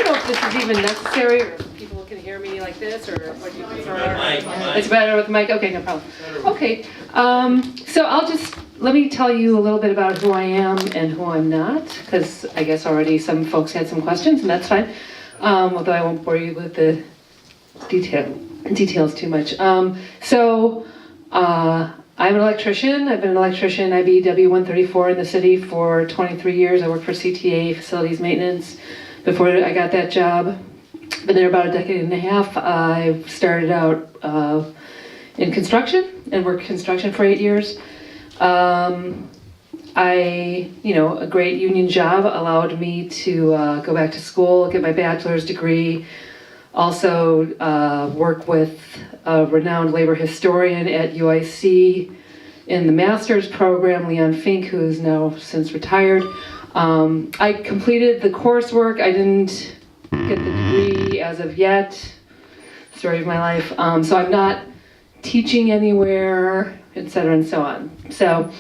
know if this is even necessary, or if people can hear me like this, or what do you prefer? It's better with the mic? Okay, no problem. Okay, so let me tell you a little bit about who I am and who I'm not, because I guess already some folks had some questions, and that's fine, although I won't bore you with the details too much. I'm an electrician. I've been an electrician IBW 134 in the city for 23 years. I worked for CTA, Facilities Maintenance, before I got that job. Been there about a decade and a half. I started out in construction and worked construction for 8 years. A great union job allowed me to go back to school, get my bachelor's degree, also work with a renowned labor historian at UIC in the master's program, Leon Fink, who's now since retired. I completed the coursework. I didn't get the degree as of yet, story of my life. So I'm not teaching anywhere, et cetera, and so on. So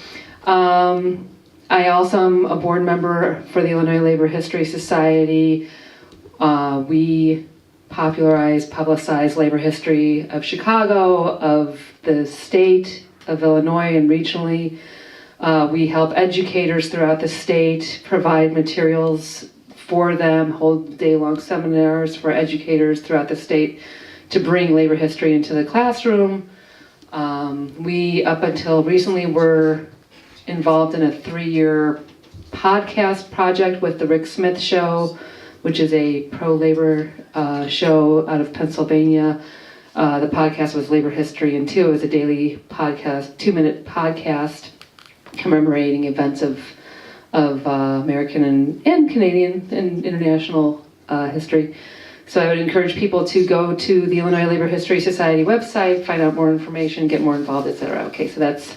I also am a board member for the Illinois Labor History Society. We publicize labor history of Chicago, of the state of Illinois, and regionally. We help educators throughout the state, provide materials for them, hold day-long seminars for educators throughout the state to bring labor history into the classroom. We, up until recently, were involved in a 3-year podcast project with the Rick Smith Show, which is a pro-labor show out of Pennsylvania. The podcast was Labor History in 2. It was a daily podcast, 2-minute podcast commemorating events of American and Canadian and international history. So I would encourage people to go to the Illinois Labor History Society website, find out more information, get more involved, etc. Okay, so that's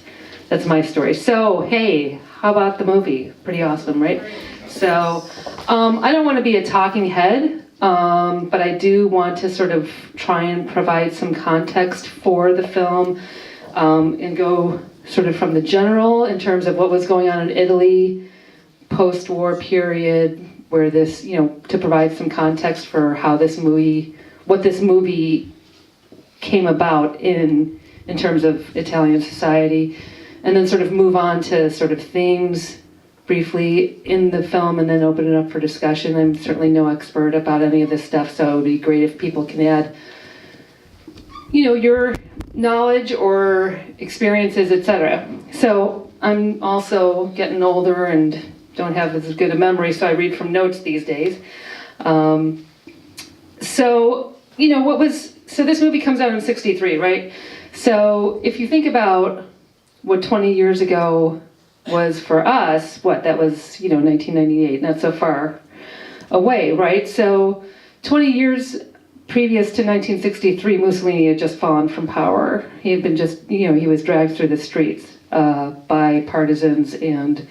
my story. So, hey, how about the movie? Pretty awesome, right? So, I don't want to be a talking head, but I do want to sort of try and provide some context for the film, and go sort of from the general in terms of what was going on in Italy, post-war period, where this, to provide some context for how what this movie came about in terms of Italian society, and then sort of move on to sort of themes briefly in the film, and then open it up for discussion. I'm certainly no expert about any of this stuff, so it would be great if people can add, your knowledge or experiences, etc. So I'm also getting older and don't have as good a memory, so I read from notes these days. So this movie comes out in '63, right? So if you think about what 20 years ago was for us, that was, 1998, not so far away, right? So 20 years previous to 1963, Mussolini had just fallen from power. He had been he was dragged through the streets by partisans and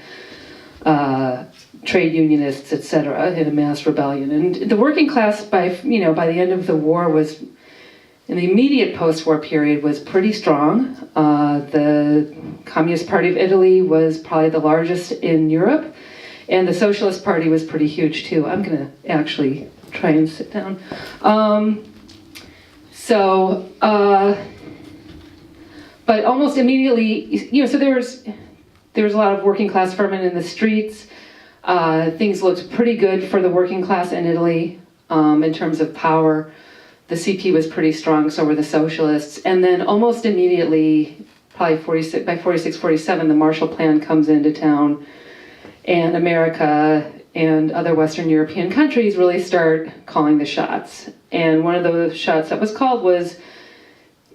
trade unionists, etc., in a mass rebellion. And the working class, by the end of the war, was, in the immediate post-war period, was pretty strong. The Communist Party of Italy was probably the largest in Europe, and the Socialist Party was pretty huge too. I'm going to actually try and sit down. But almost immediately, so there was a lot of working class ferment in the streets. Things looked pretty good for the working class in Italy in terms of power. The CP was pretty strong, so were the socialists. And then almost immediately, probably by 46, 47, the Marshall Plan comes into town, and America and other Western European countries really start calling the shots. And one of the shots that was called was,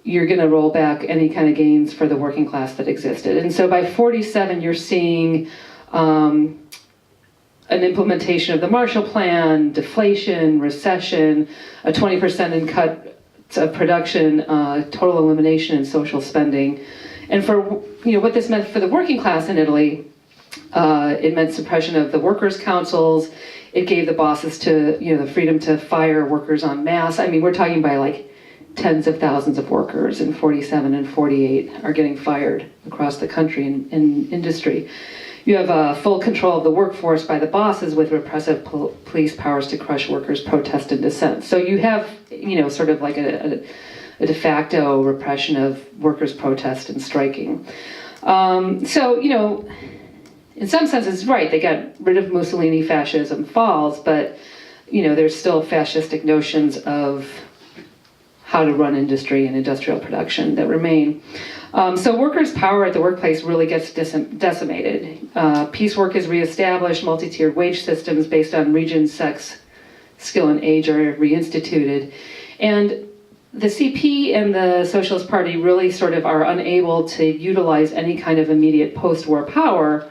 you're going to roll back any kind of gains for the working class that existed. And so by 47, you're seeing an implementation of the Marshall Plan, deflation, recession, a 20% cut of production, total elimination in social spending. And for what this meant for the working class in Italy, it meant suppression of the workers' councils. It gave the bosses the freedom to fire workers en masse. I mean, we're talking by like tens of thousands of workers in 47 and 48 are getting fired across the country in industry. You have full control of the workforce by the bosses with repressive police powers to crush workers' protest and dissent. So you have, sort of like a de facto repression of workers' protest and striking. In some senses, right, they got rid of Mussolini, fascism falls, but, there's still fascistic notions of how to run industry and industrial production that remain. So workers' power at the workplace really gets decimated. Piecework is reestablished, multi-tiered wage systems based on region, sex, skill, and age are reinstituted. And the CP and the Socialist Party really sort of are unable to utilize any kind of immediate post-war power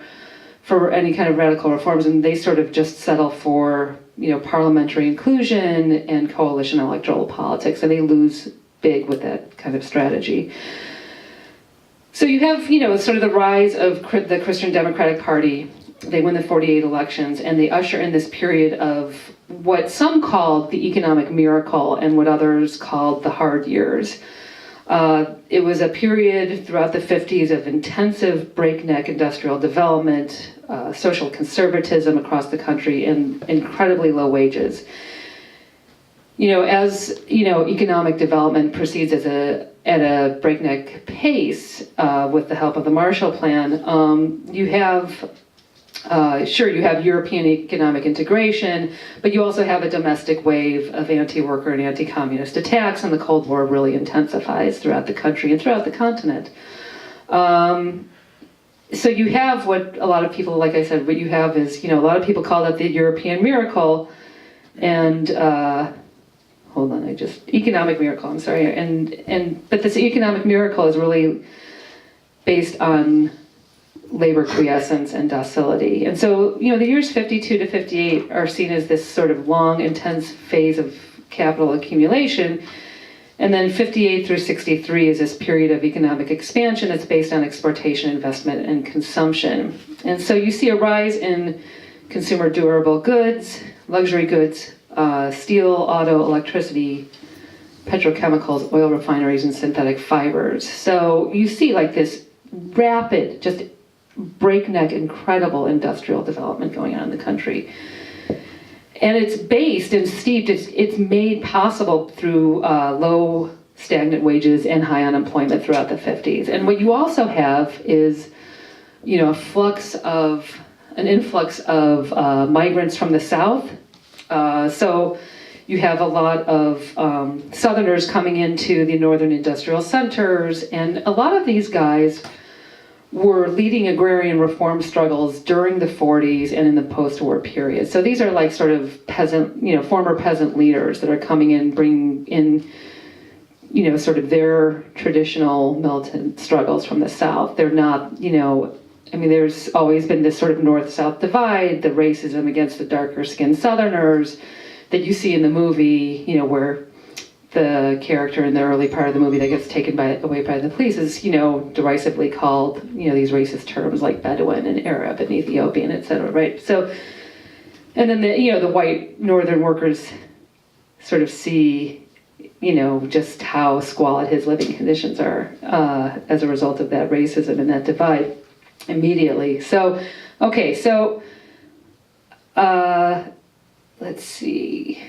for any kind of radical reforms, and they sort of just settle for, parliamentary inclusion and coalition electoral politics, and they lose big with that kind of strategy. So you have, sort of the rise of the Christian Democratic Party. They win the 48 elections, and they usher in this period of what some called the economic miracle and what others called the hard years. It was a period throughout the 50s of intensive breakneck industrial development, social conservatism across the country, and incredibly low wages. As economic development proceeds at a breakneck pace with the help of the Marshall Plan, you have European economic integration, but you also have a domestic wave of anti-worker and anti-communist attacks, and the Cold War really intensifies throughout the country and throughout the continent. So you have what a lot of people, like I said, what you have is, a lot of people call that the European miracle, and economic miracle, I'm sorry, but this economic miracle is really based on labor quiescence and docility. And so, the years 52 to 58 are seen as this sort of long, intense phase of capital accumulation. And then 58 through 63 is this period of economic expansion that's based on exportation, investment, and consumption. And so you see a rise in consumer durable goods, luxury goods, steel, auto, electricity, petrochemicals, oil refineries, and synthetic fibers. So you see like this rapid, just breakneck, incredible industrial development going on in the country. And it's based and steeped, it's made possible through low stagnant wages and high unemployment throughout the 50s. And what you also have is, an influx of migrants from the South. So you have a lot of Southerners coming into the northern industrial centers, and a lot of these guys were leading agrarian reform struggles during the 40s and in the post-war period. So these are like sort of peasant, former peasant leaders that are coming in, bringing in, sort of their traditional militant struggles from the South. They're not, there's always been this sort of North-South divide, the racism against the darker-skinned Southerners that you see in the movie, where the character in the early part of the movie that gets taken away by the police is, derisively called, these racist terms like Bedouin and Arab and Ethiopian, etc., right? So, and then the white northern workers sort of see, just how squalid his living conditions are as a result of that racism and that divide immediately. So, okay, so let's see.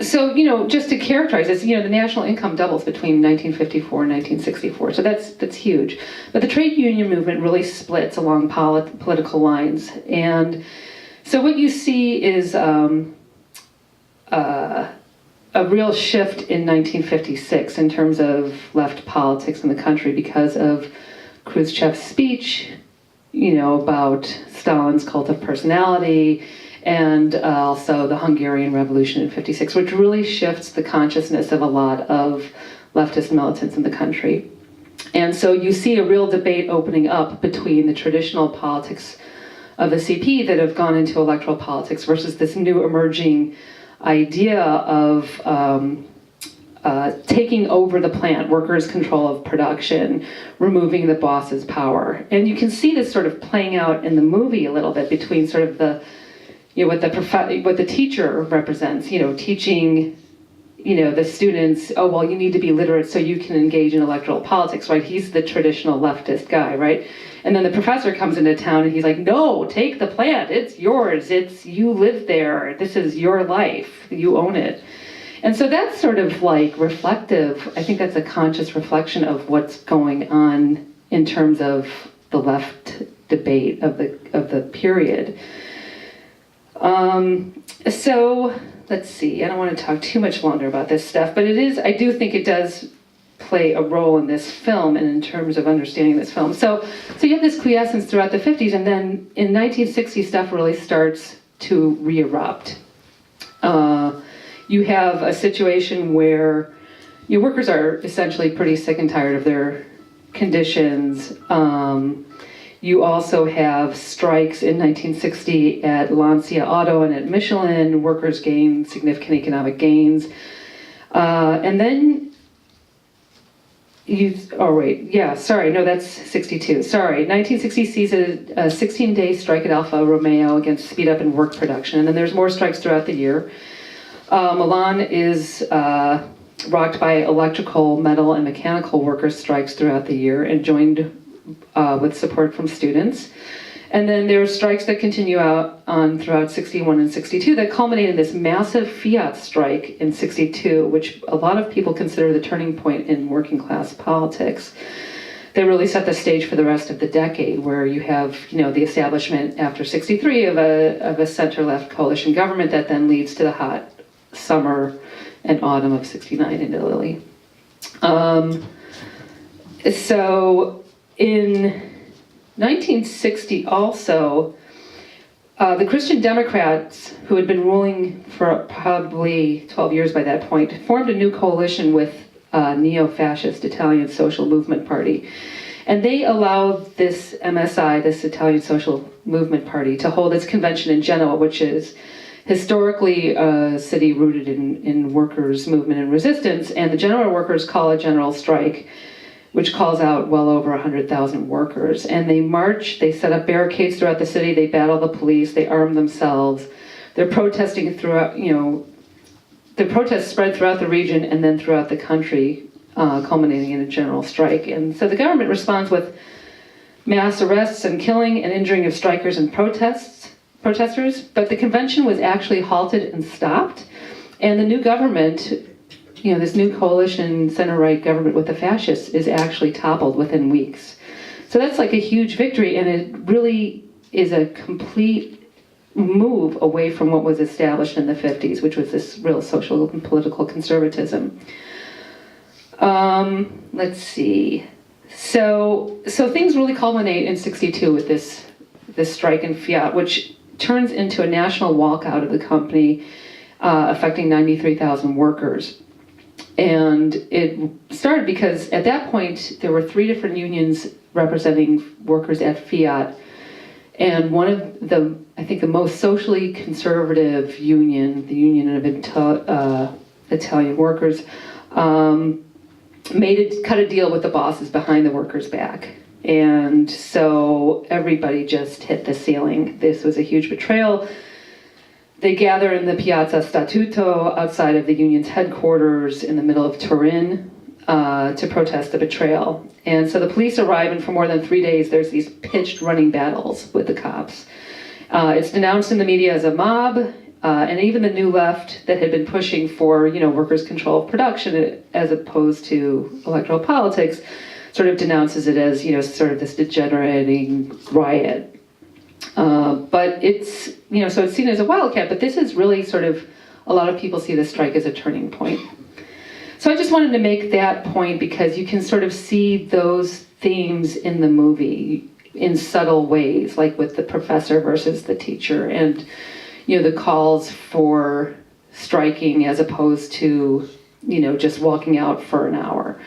So, just to characterize this, the national income doubles between 1954 and 1964. So that's huge. But the trade union movement really splits along political lines. And so what you see is a real shift in 1956 in terms of left politics in the country because of Khrushchev's speech, about Stalin's cult of personality, and also the Hungarian Revolution in '56, which really shifts the consciousness of a lot of leftist militants in the country. And so you see a real debate opening up between the traditional politics of the CP that have gone into electoral politics versus this new emerging idea of taking over the plant, workers' control of production, removing the boss's power. And you can see this sort of playing out in the movie a little bit between sort of the what the teacher represents, teaching the students, oh, well, you need to be literate so you can engage in electoral politics, right? He's the traditional leftist guy, right? And then the professor comes into town and he's like, no, take the plant. It's yours. You live there. This is your life. You own it. And so that's sort of like reflective. I think that's a conscious reflection of what's going on in terms of the left debate of the period. So let's see, I don't want to talk too much longer about this stuff, but I do think it does play a role in this film and in terms of understanding this film. So you have this quiescence throughout the 50s, and then in 1960 stuff really starts to re-erupt. You have a situation where your workers are essentially pretty sick and tired of their conditions. You also have strikes in 1960 at Lancia Auto and at Michelin. Workers gain significant economic gains. And then that's 62. Sorry, 1960 sees a 16-day strike at Alfa Romeo against speed up in work production. And then there's more strikes throughout the year. Milan is rocked by electrical, metal, and mechanical workers' strikes throughout the year and joined with support from students. And then there are strikes that continue on throughout 61 and 62 that culminate in this massive Fiat strike in 62, which a lot of people consider the turning point in working class politics. They really set the stage for the rest of the decade, where you have, the establishment after 63 of a center-left coalition government that then leads to the hot summer and autumn of 69 in Italy. So in 1960 also, the Christian Democrats, who had been ruling for probably 12 years by that point, formed a new coalition with neo-fascist Italian Social Movement Party. And they allowed this MSI, this Italian Social Movement Party, to hold its convention in Genoa, which is historically a city rooted in workers' movement and resistance. And the Genoa workers call a general strike, which calls out well over 100,000 workers. And they march, they set up barricades throughout the city, they battle the police, they arm themselves. They're protesting throughout, the protests spread throughout the region and then throughout the country, culminating in a general strike. And so the government responds with mass arrests and killing and injuring of strikers and protesters, but the convention was actually halted and stopped. And the new government, this new coalition center-right government with the fascists is actually toppled within weeks. So that's like a huge victory, and it really is a complete move away from what was established in the 50s, which was this real social and political conservatism. Let's see. So things really culminate in 62 with this strike in Fiat, which turns into a national walkout of the company, affecting 93,000 workers. And it started because at that point, there were 3 different unions representing workers at Fiat. And one of the most socially conservative union, the Union of Italian Workers, cut a deal with the bosses behind the workers' back. And so everybody just hit the ceiling. This was a huge betrayal. They gather in the Piazza Statuto outside of the union's headquarters in the middle of Turin to protest the betrayal. And so the police arrive, and for more than 3 days, there's these pitched running battles with the cops. It's denounced in the media as a mob, and even the new left that had been pushing for, workers' control of production as opposed to electoral politics, sort of denounces it as, sort of this degenerating riot. But it's, so it's seen as a wildcat, but this is really sort of, a lot of people see the strike as a turning point. So I just wanted to make that point because you can sort of see those themes in the movie in subtle ways, like with the professor versus the teacher, and, the calls for striking as opposed to, just walking out for an hour.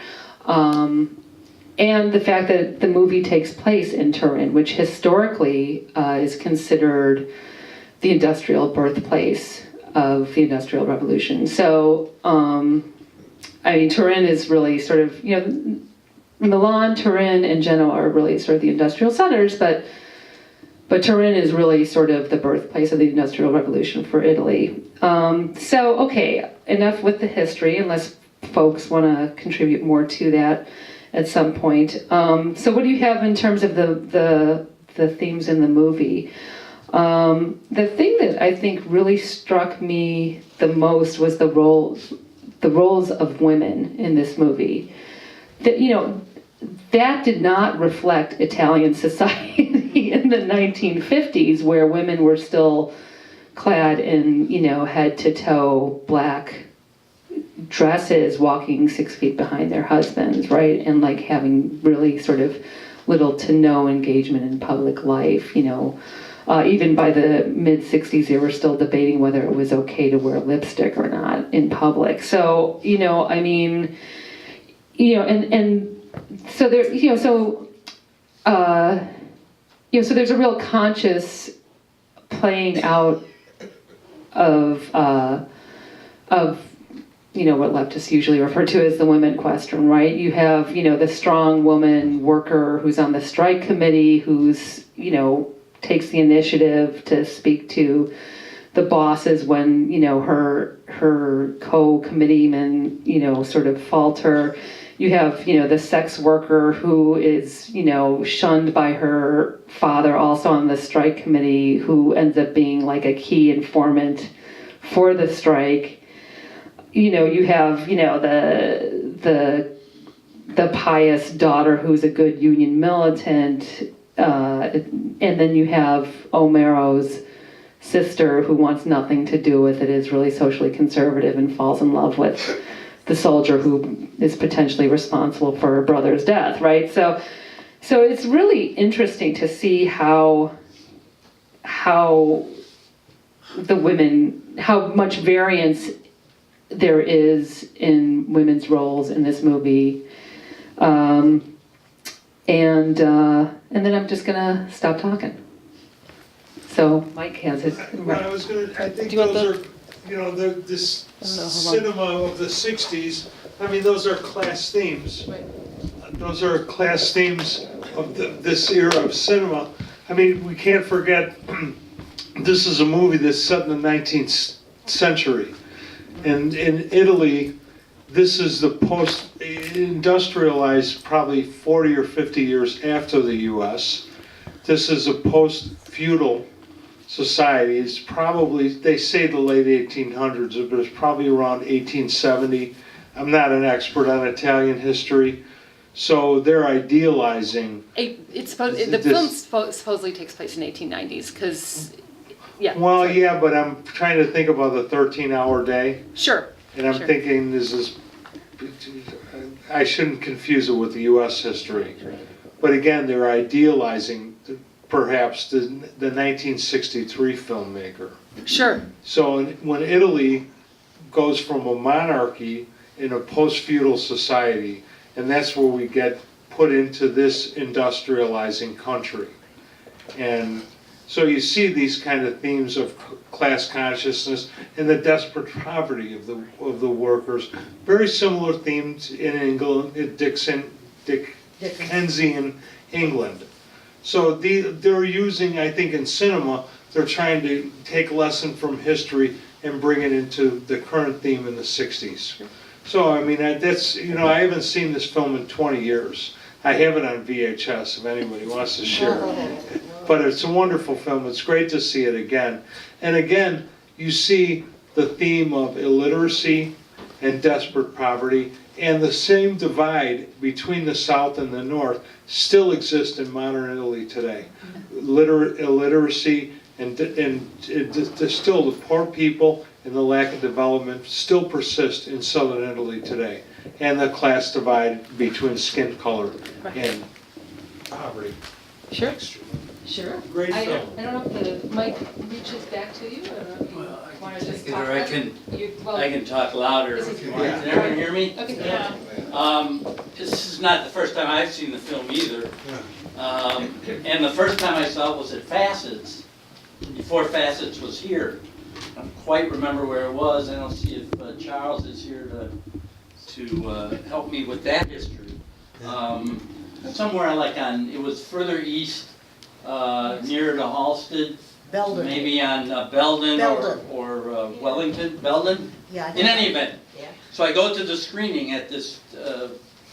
And the fact that the movie takes place in Turin, which historically is considered the industrial birthplace of the Industrial Revolution. So, Turin is really sort of, Milan, Turin, and Genoa are really sort of the industrial centers, but But Turin is really sort of the birthplace of the Industrial Revolution for Italy. So, okay, enough with the history, unless folks want to contribute more to that at some point. So what do you have in terms of the themes in the movie? The thing that I think really struck me the most was the roles of women in this movie. That, you know, that did not reflect Italian society in the 1950s, where women were still clad in, you know, head-to-toe black dresses, walking 6 feet behind their husbands, right? And like having really sort of little to no engagement in public life, you know. Even by the mid-60s, they were still debating whether it was okay to wear lipstick or not in public. So, you know, I mean, you know, and so there, you know, so, so there's a real conscious playing out of you know, what leftists usually refer to as the women question, right? You have, you know, the strong woman worker who's on the strike committee, who's, you know, takes the initiative to speak to the bosses when, you know, her co-committeemen, you know, sort of falter. You have, you know, the sex worker who is, you know, shunned by her father, also on the strike committee, who ends up being like a key informant for the strike. You know, you have, you know, the pious daughter who's a good union militant, and then you have Omero's sister who wants nothing to do with it, is really socially conservative and falls in love with the soldier who is potentially responsible for her brother's death, right? So it's really interesting to see how the women, how much variance there is in women's roles in this movie. And then I'm just gonna stop talking. So Mike has it. Well, I think those are, you know, this cinema of the 60s, I mean, those are class themes. Right. Those are class themes of this era of cinema. I mean, we can't forget, this is a movie that's set in the 19th century. And in Italy, this is the post-industrialized, probably 40 or 50 years after the US. This is a post-feudal society. It's probably, they say the late 1800s, but it's probably around 1870. I'm not an expert on Italian history, so they're idealizing. The film supposedly takes place in 1890s, because, yeah. Well, sorry. Yeah, but I'm trying to think about the 13-hour day. Sure. And I'm thinking, I shouldn't confuse it with the U.S. history. But again, they're idealizing perhaps the 1963 filmmaker. Sure. So when Italy goes from a monarchy in a post-feudal society, and that's where we get put into this industrializing country. And so you see these kind of themes of class consciousness and the desperate poverty of the workers. Very similar themes in England, in Dickensian England. So they're using, I think in cinema, they're trying to take a lesson from history and bring it into the current theme in the 60s. So I mean, that's, you know, I haven't seen this film in 20 years. I have it on VHS if anybody wants to share it. But it's a wonderful film. It's great to see it again. And again, you see the theme of illiteracy and desperate poverty, and the same divide between the South and the North still exists in modern Italy today. Illiteracy and still the poor people and the lack of development still persist in southern Italy today. And the class divide between skin color and poverty. Sure. Sure. Great film. I don't know if the mic reaches back to you, or if you want to just talk. Or I can talk louder if you want. Can everyone hear me? Okay. Yeah. This is not the first time I've seen the film either. And the first time I saw it was at Facets, before Facets was here. I don't quite remember where it was. I don't see if Charles is here to help me with that history. Somewhere like it was further east near to Halsted, Belden. maybe on Belden Belden. or Wellington, Belden. Yeah. In any event, Yeah. so I go to the screening at this, I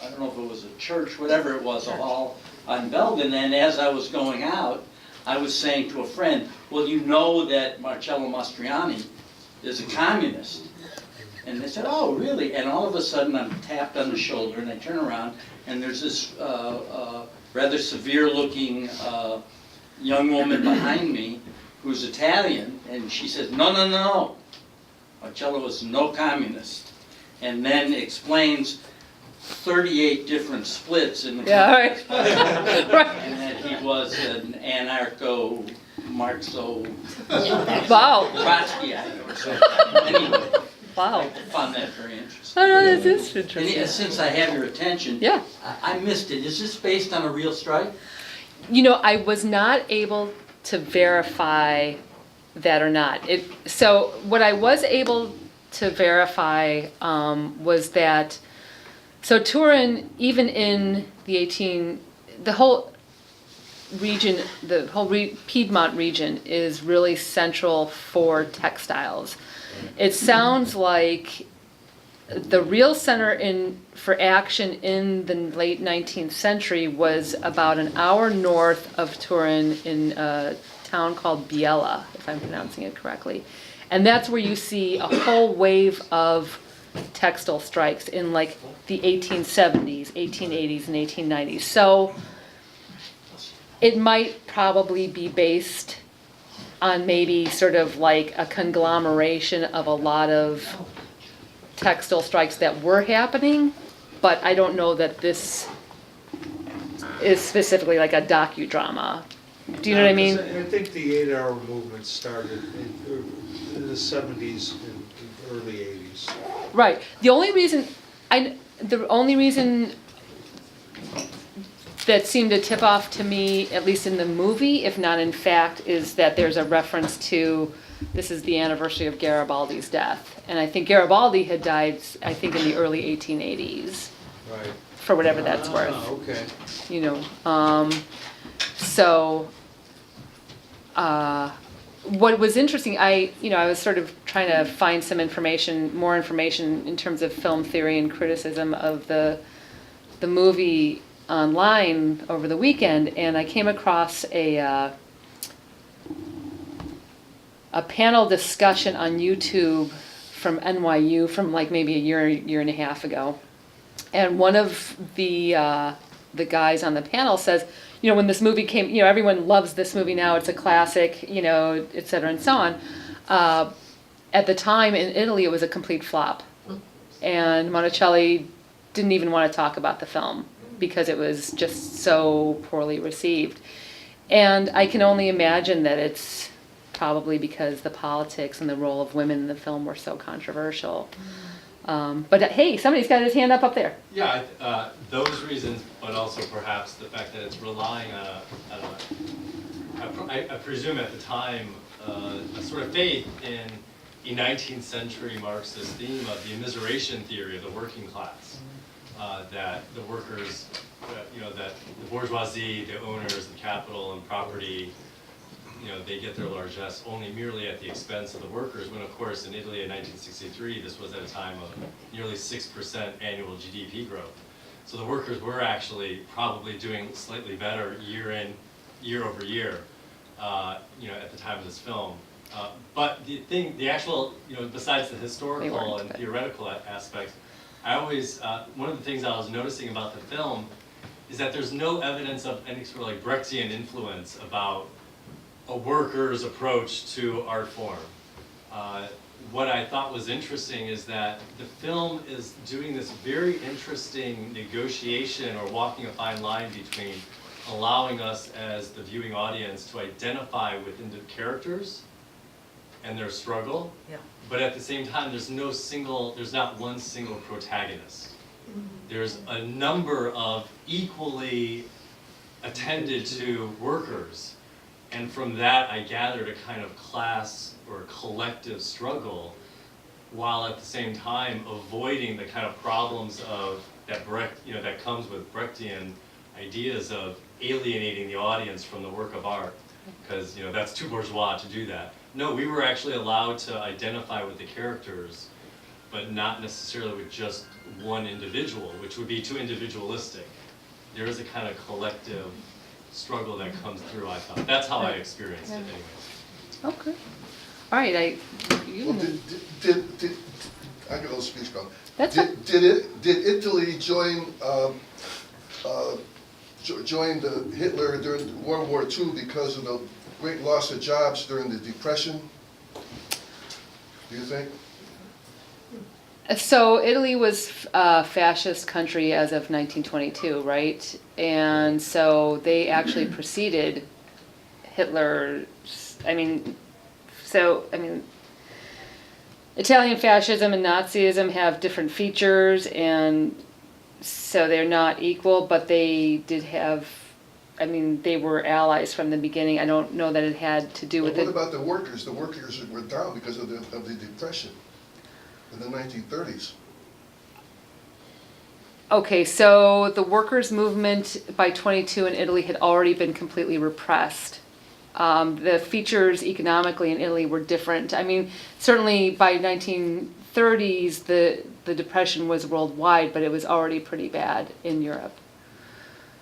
don't know if it was a church, whatever it was, a hall on Belden, and as I was going out, I was saying to a friend, well, you know that Marcello Mastroianni is a communist. And they said, oh, really? And all of a sudden, I'm tapped on the shoulder, and I turn around, and there's this rather severe-looking young woman behind me who's Italian, and she says, no, no, no, Marcello was no communist. And then explains 38 different splits in the Yeah, Communist right. Party, and that he was an anarcho-Marxo Wow, Trotskyite or something. Anyway, wow. I found that very interesting. Oh, no, this is And interesting. since I have your attention, Yeah. I missed it. Is this based on a real strike? You know, I was not able to verify that or not. So what I was able to verify was that, so Turin, even in the whole region, the whole Piedmont region is really central for textiles. It sounds like the real center for action in the late 19th century was about an hour north of Turin in a town called Biella, if I'm pronouncing it correctly. And that's where you see a whole wave of textile strikes in like the 1870s, 1880s, and 1890s. So it might probably be based on maybe sort of like a conglomeration of a lot of textile strikes that were happening, but I don't know that this is specifically like a docudrama. Do you know what I mean? I think the 8-hour movement started in the 70s and early 80s. Right. The only reason that seemed to tip off to me, at least in the movie, if not in fact, is that there's a reference to this is the anniversary of Garibaldi's death. And I think Garibaldi had died, I think, in the early 1880s, Right. for whatever that's worth. Okay. You know, what was interesting, I was sort of trying to find some more information in terms of film theory and criticism of the movie online over the weekend, and I came across a panel discussion on YouTube from NYU from like maybe a year and a half ago. And one of the guys on the panel says, when this movie came, everyone loves this movie now, it's a classic, et cetera and so on. At the time in Italy, it was a complete flop. And Monicelli didn't even want to talk about the film because it was just so poorly received. And I can only imagine that it's probably because the politics and the role of women in the film were so controversial. But hey, somebody's got his hand up there. Yeah, those reasons, but also perhaps the fact that it's relying on I presume at the time, a sort of faith in a 19th century Marxist theme of the immiseration theory of the working class. That the workers, that the bourgeoisie, the owners of capital and property, they get their largesse only merely at the expense of the workers, when of course in Italy in 1963, this was at a time of nearly 6% annual GDP growth. So the workers were actually probably doing slightly better year over year, at the time of this film. But the actual, besides the historical and theoretical aspects, I always, one of the things I was noticing about the film is that there's no evidence of any sort of like Brechtian influence about a worker's approach to art form. What I thought was interesting is that the film is doing this very interesting negotiation or walking a fine line between allowing us as the viewing audience to identify with the characters and their struggle, but at the same time there's not one single protagonist. There's a number of equally attended to workers. And from that, I gathered a kind of class or collective struggle, while at the same time avoiding the kind of problems of that comes with Brechtian ideas of alienating the audience from the work of art, because that's too bourgeois to do that. No, we were actually allowed to identify with the characters, but not necessarily with just one individual, which would be too individualistic. There is a kind of collective struggle that comes through, I thought. That's how I experienced it anyways. Okay. All right, Well, did I got a little speech going. That's Did Italy join Hitler during World War II because of the great loss of jobs during the Depression? Do you think? So Italy was a fascist country as of 1922, right? And so they actually preceded Hitler. Italian fascism and Nazism have different features, and so they're not equal, but they did have, they were allies from the beginning. I don't know that it had to do with What it. about the workers? The workers were down because of the Depression in the 1930s. Okay, so the workers' movement by 22 in Italy had already been completely repressed. The features economically in Italy were different. Certainly by 1930s, the depression was worldwide, but it was already pretty bad in Europe.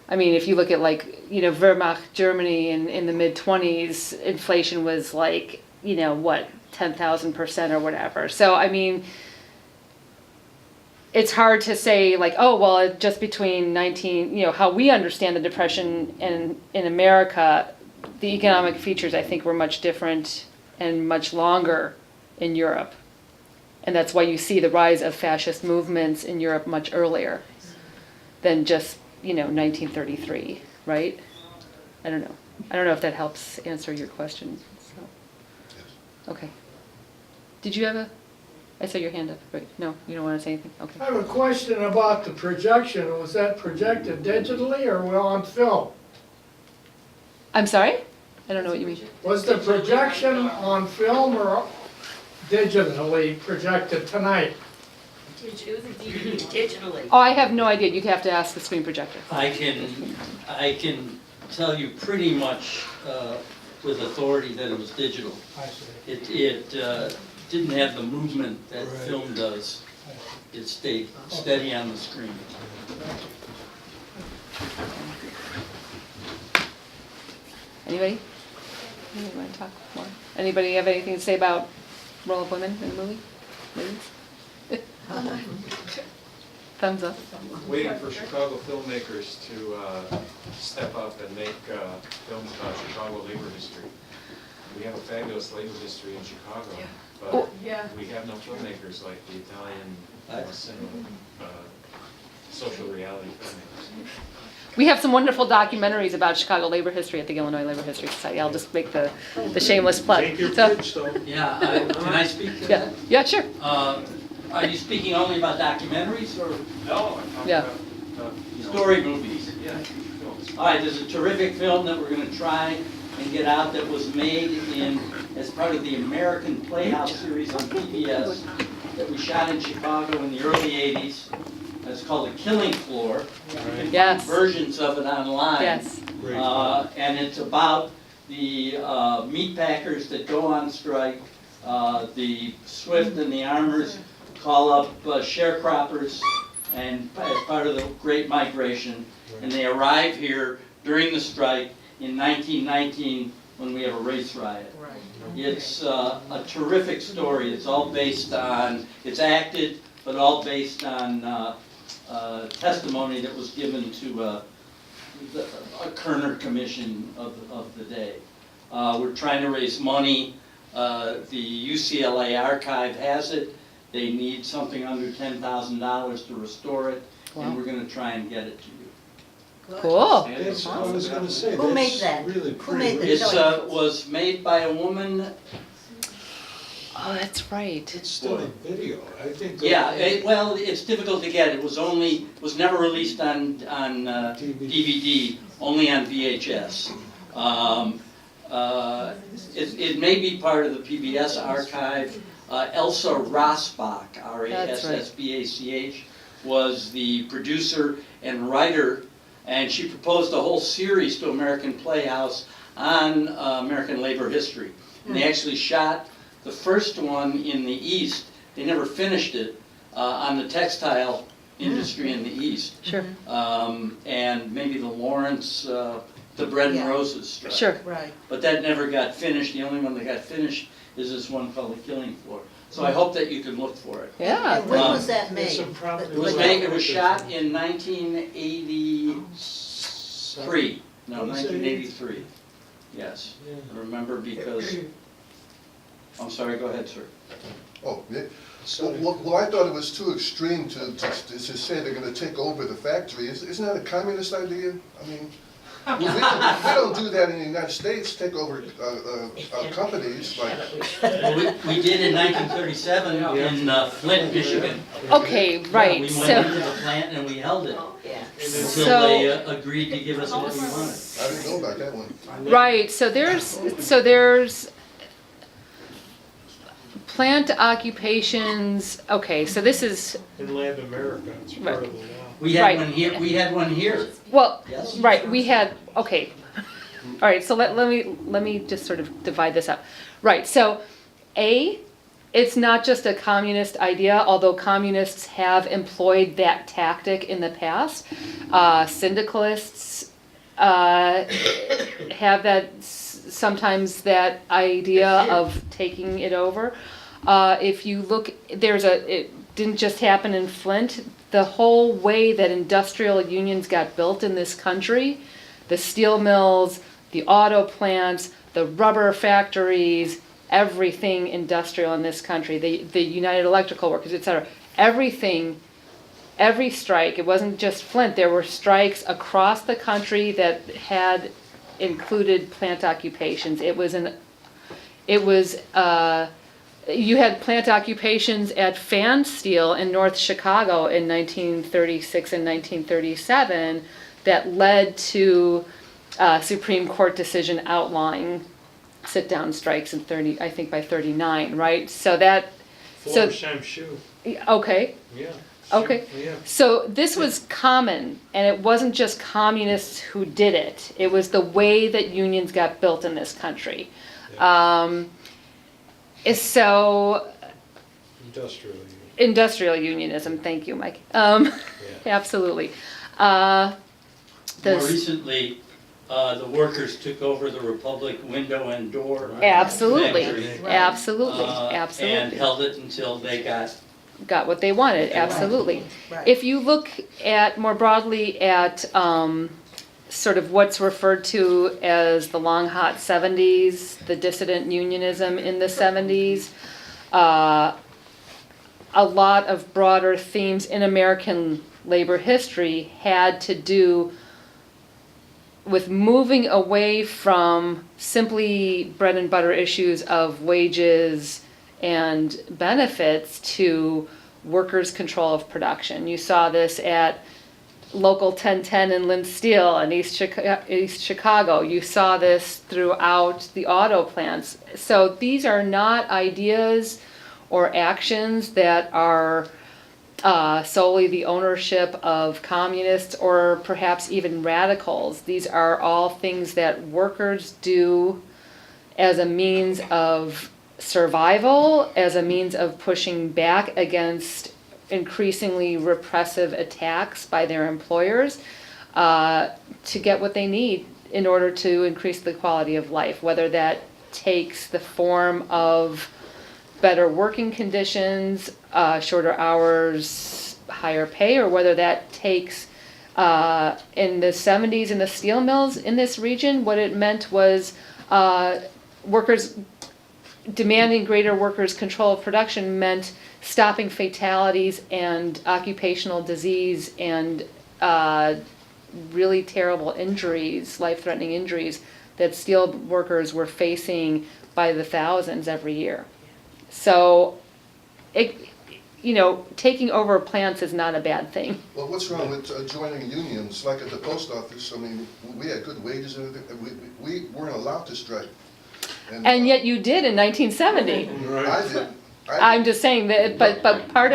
If you look at Wehrmacht Germany in the mid-20s, inflation was 10,000% or whatever. So, it's hard to say just between how we understand the depression in America, the economic features I think were much different and much longer in Europe. And that's why you see the rise of fascist movements in Europe much earlier than just, 1933, right? I don't know if that helps answer your question. So. Okay. Did you have I saw your hand up. Right. No, you don't want to say anything? Okay. I have a question about the projection. Was that projected digitally or on film? I'm sorry? I don't know what you mean. Was the projection on film or digitally projected tonight? It was a DVD digitally. Oh, I have no idea. You'd have to ask the screen projector. I can tell you pretty much with authority that it was digital. I see. It didn't have the movement that film does. It stayed steady on the screen. Anybody? Anybody want to talk more? Anybody have anything to say about role of women in the movie? Ladies? Thumbs up. Waiting for Chicago filmmakers to step up and make films about Chicago labor history. We have a fabulous labor history in Chicago, but we have no filmmakers like the Italian social reality filmmakers. We have some wonderful documentaries about Chicago labor history at the Illinois Labor History Society. I'll just make the shameless plug. Take your So- pitch, though. Yeah, can I speak to Yeah, that? yeah, sure. Are you speaking only about documentaries or No, I'm talking Yeah. about, story movies? yeah, films. All right, there's a terrific film that we're going to try and get out that was made as part of the American Playhouse series on PBS that we shot in Chicago in the early 80s. It's called The Killing Floor. You can find Yes. versions of it online. Yes. Great. And it's about the meat packers that go on strike. The Swift and the Armors call up sharecroppers and as part of the Great Migration. And they arrive here during the strike in 1919 when we have a race riot. It's a terrific story. It's all based on, it's acted, but all based on testimony that was given to a Kerner commission of the day. We're trying to raise money. The UCLA archive has it. They need something under $10,000 to restore it, Wow. and we're going to try and get it to you. Cool. That's what I was gonna say. Who made That's that? really Who pretty. made the It choice? was made by a woman. Oh, that's right. It's still a video, I think. Yeah, well, it's difficult to get. It was never released on DVD, only on VHS. It may be part of the PBS archive. Elsa Rossbach, R-A-S-S-B-A-C-H, was the producer and writer And she proposed a whole series to American Playhouse on American labor history. And they actually shot the first one in the East. They never finished it on the textile industry in the East. Sure. And maybe the Lawrence, the Bread and Roses strike. Sure. Right. But that never got finished. The only one that got finished is this one called The Killing Floor. So I hope that you can look for it. Yeah. And when was that made? Some property- It was shot in 1983. No, 1983. Yes. I remember because, I'm sorry, go ahead, sir. Oh, yeah. Well, I thought it was too extreme to say they're gonna take over the factory. Isn't that a communist idea? I mean, we don't do that in the United States, take over companies like. Well, we did in 1937 in Flint, Michigan. Okay, right, We went so, into the plant and we held it Yeah. until they agreed to give us what we wanted. I didn't know about that one. right, so there's plant occupations, okay, so this is, In Latin America, it's part of the law. We had Right. one here, we had one here. well, Yes. right, we had, okay. All right, so let me just sort of divide this up. Right, so it's not just a communist idea, although communists have employed that tactic in the past. Syndicalists have sometimes that idea of taking it over. If you look, it didn't just happen in Flint. The whole way that industrial unions got built in this country, the steel mills, the auto plants, the rubber factories, everything industrial in this country, the United Electrical Workers, etc. Everything, every strike, it wasn't just Flint, there were strikes across the country that had included plant occupations. You had plant occupations at Fan Steel in North Chicago in 1936 and 1937 that led to a Supreme Court decision outlawing sit-down strikes in I think by 39, right? So Florsheim shoe, okay. yeah. Okay. Yeah. So this was common, and it wasn't just communists who did it. It was the way that unions got built in this country. So industrial unionism. Thank you, Mike. Absolutely. More recently, the workers took over the Republic window and door. Absolutely. factory, Absolutely. And Absolutely. held it until they Got what they wanted. Absolutely. Right. If you look at more broadly at sort of what's referred to as the long hot 70s, the dissident unionism in the 70s, a lot of broader themes in American labor history had to do with moving away from simply bread and butter issues of wages and benefits to workers' control of production. You saw this at Local 1010 in Lynn Steel in East Chicago. You saw this throughout the auto plants. So these are not ideas or actions that are solely the ownership of communists or perhaps even radicals. These are all things that workers do as a means of survival, as a means of pushing back against increasingly repressive attacks by their employers to get what they need in order to increase the quality of life, whether that takes the form of better working conditions, shorter hours, higher pay, or whether that takes, in the 70s in the steel mills in this region, what it meant was workers demanding greater workers' control of production meant stopping fatalities and occupational disease and really terrible injuries, life-threatening injuries that steel workers were facing by the thousands every year. So, taking over plants is not a bad thing. Well, what's wrong with joining unions, like at the post office? I mean, we had good wages and everything, we weren't allowed to strike. And yet you did in 1970. I did. I'm just saying that, but part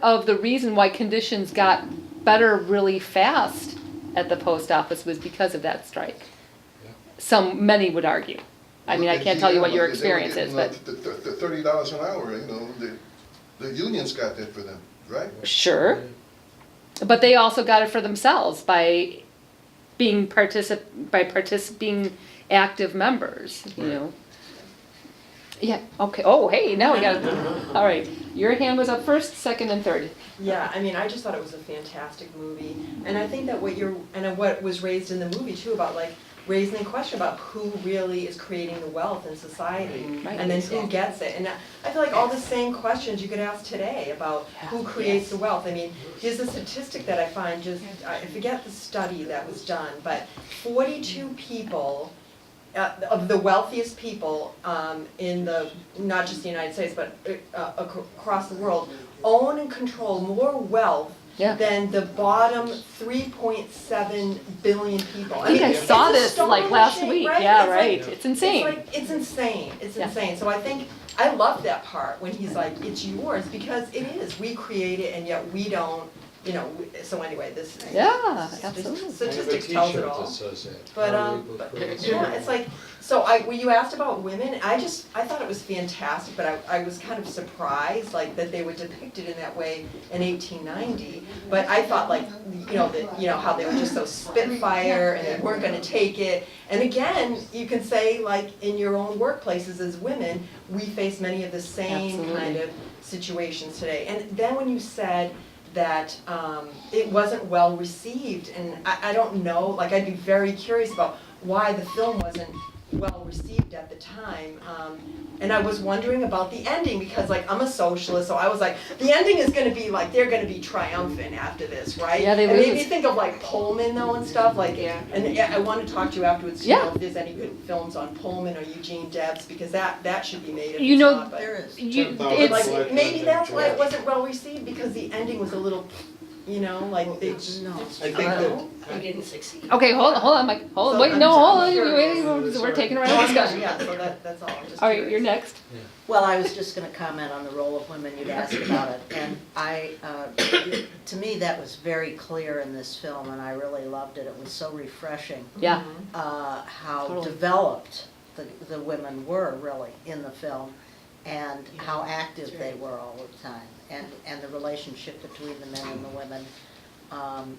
of the reason why conditions got better really fast at the post office was because of that strike. Many would argue. I mean, I can't tell you what your experience is, but. $30 an hour, you know, the unions got that for them, right? Sure. But they also got it for themselves by being being active members, you know. Yeah, okay. Oh, hey, now we got all right. Your hand was up first, second, and third. Yeah, I mean, I just thought it was a fantastic movie. And I think that what was raised in the movie too about like raising the question about who really is creating the wealth in society, Right. and then who gets it. And I feel like all the same questions you could ask today about who creates the wealth. I mean, there's a statistic that I find I forget the study that was done, but 42 people, of the wealthiest people in not just the United States, but across the world, own and control more wealth than the bottom 3.7 billion people. I think I saw this like last week. Right? Yeah, It's right. like- It's insane. It's insane. It's insane. So I think I love that part when he's like, "It's yours," because it is. We create it, and yet we don't. You know. So anyway, this. Yeah, absolutely. Statistics tells it all. says that. But yeah, it's like, so when you asked about women, I thought it was fantastic, but I was kind of surprised, like, that they were depicted in that way in 1890. But I thought, like, how they were just so spitfire and they weren't gonna take it. And again, you can say, like, in your own workplaces as women, we face many of the same Absolutely. kind of situations today. And then when you said that it wasn't well received, and I don't know, like, I'd be very curious about why the film wasn't well received at the time. And I was wondering about the ending, because like I'm a socialist, so I was like, the ending is gonna be like, they're gonna be triumphant after this, right? Yeah, they and made me lose. think of like Pullman though and stuff, like, and I want to talk to you afterwards, you know, if there's any good films on Pullman or Eugene Debs, because that should be made if You it's know, not, but- It's like, maybe that's why it wasn't well received, because the ending was a little, you know, like they. I think that, He didn't succeed. okay. Hold on, Mike. So Wait, I'm no, just- hold I'm on. curious. We're taking a No, round of I'm done, discussion. yeah, so that's all, I'm just All right, curious. you're next. Well, I was just gonna comment on the role of women, you'd asked about it, and to me, that was very clear in this film, and I really loved it. It was so refreshing, Yeah. how Totally. developed the women were really in the film, and how active they were all the time, and the relationship between the men and the women.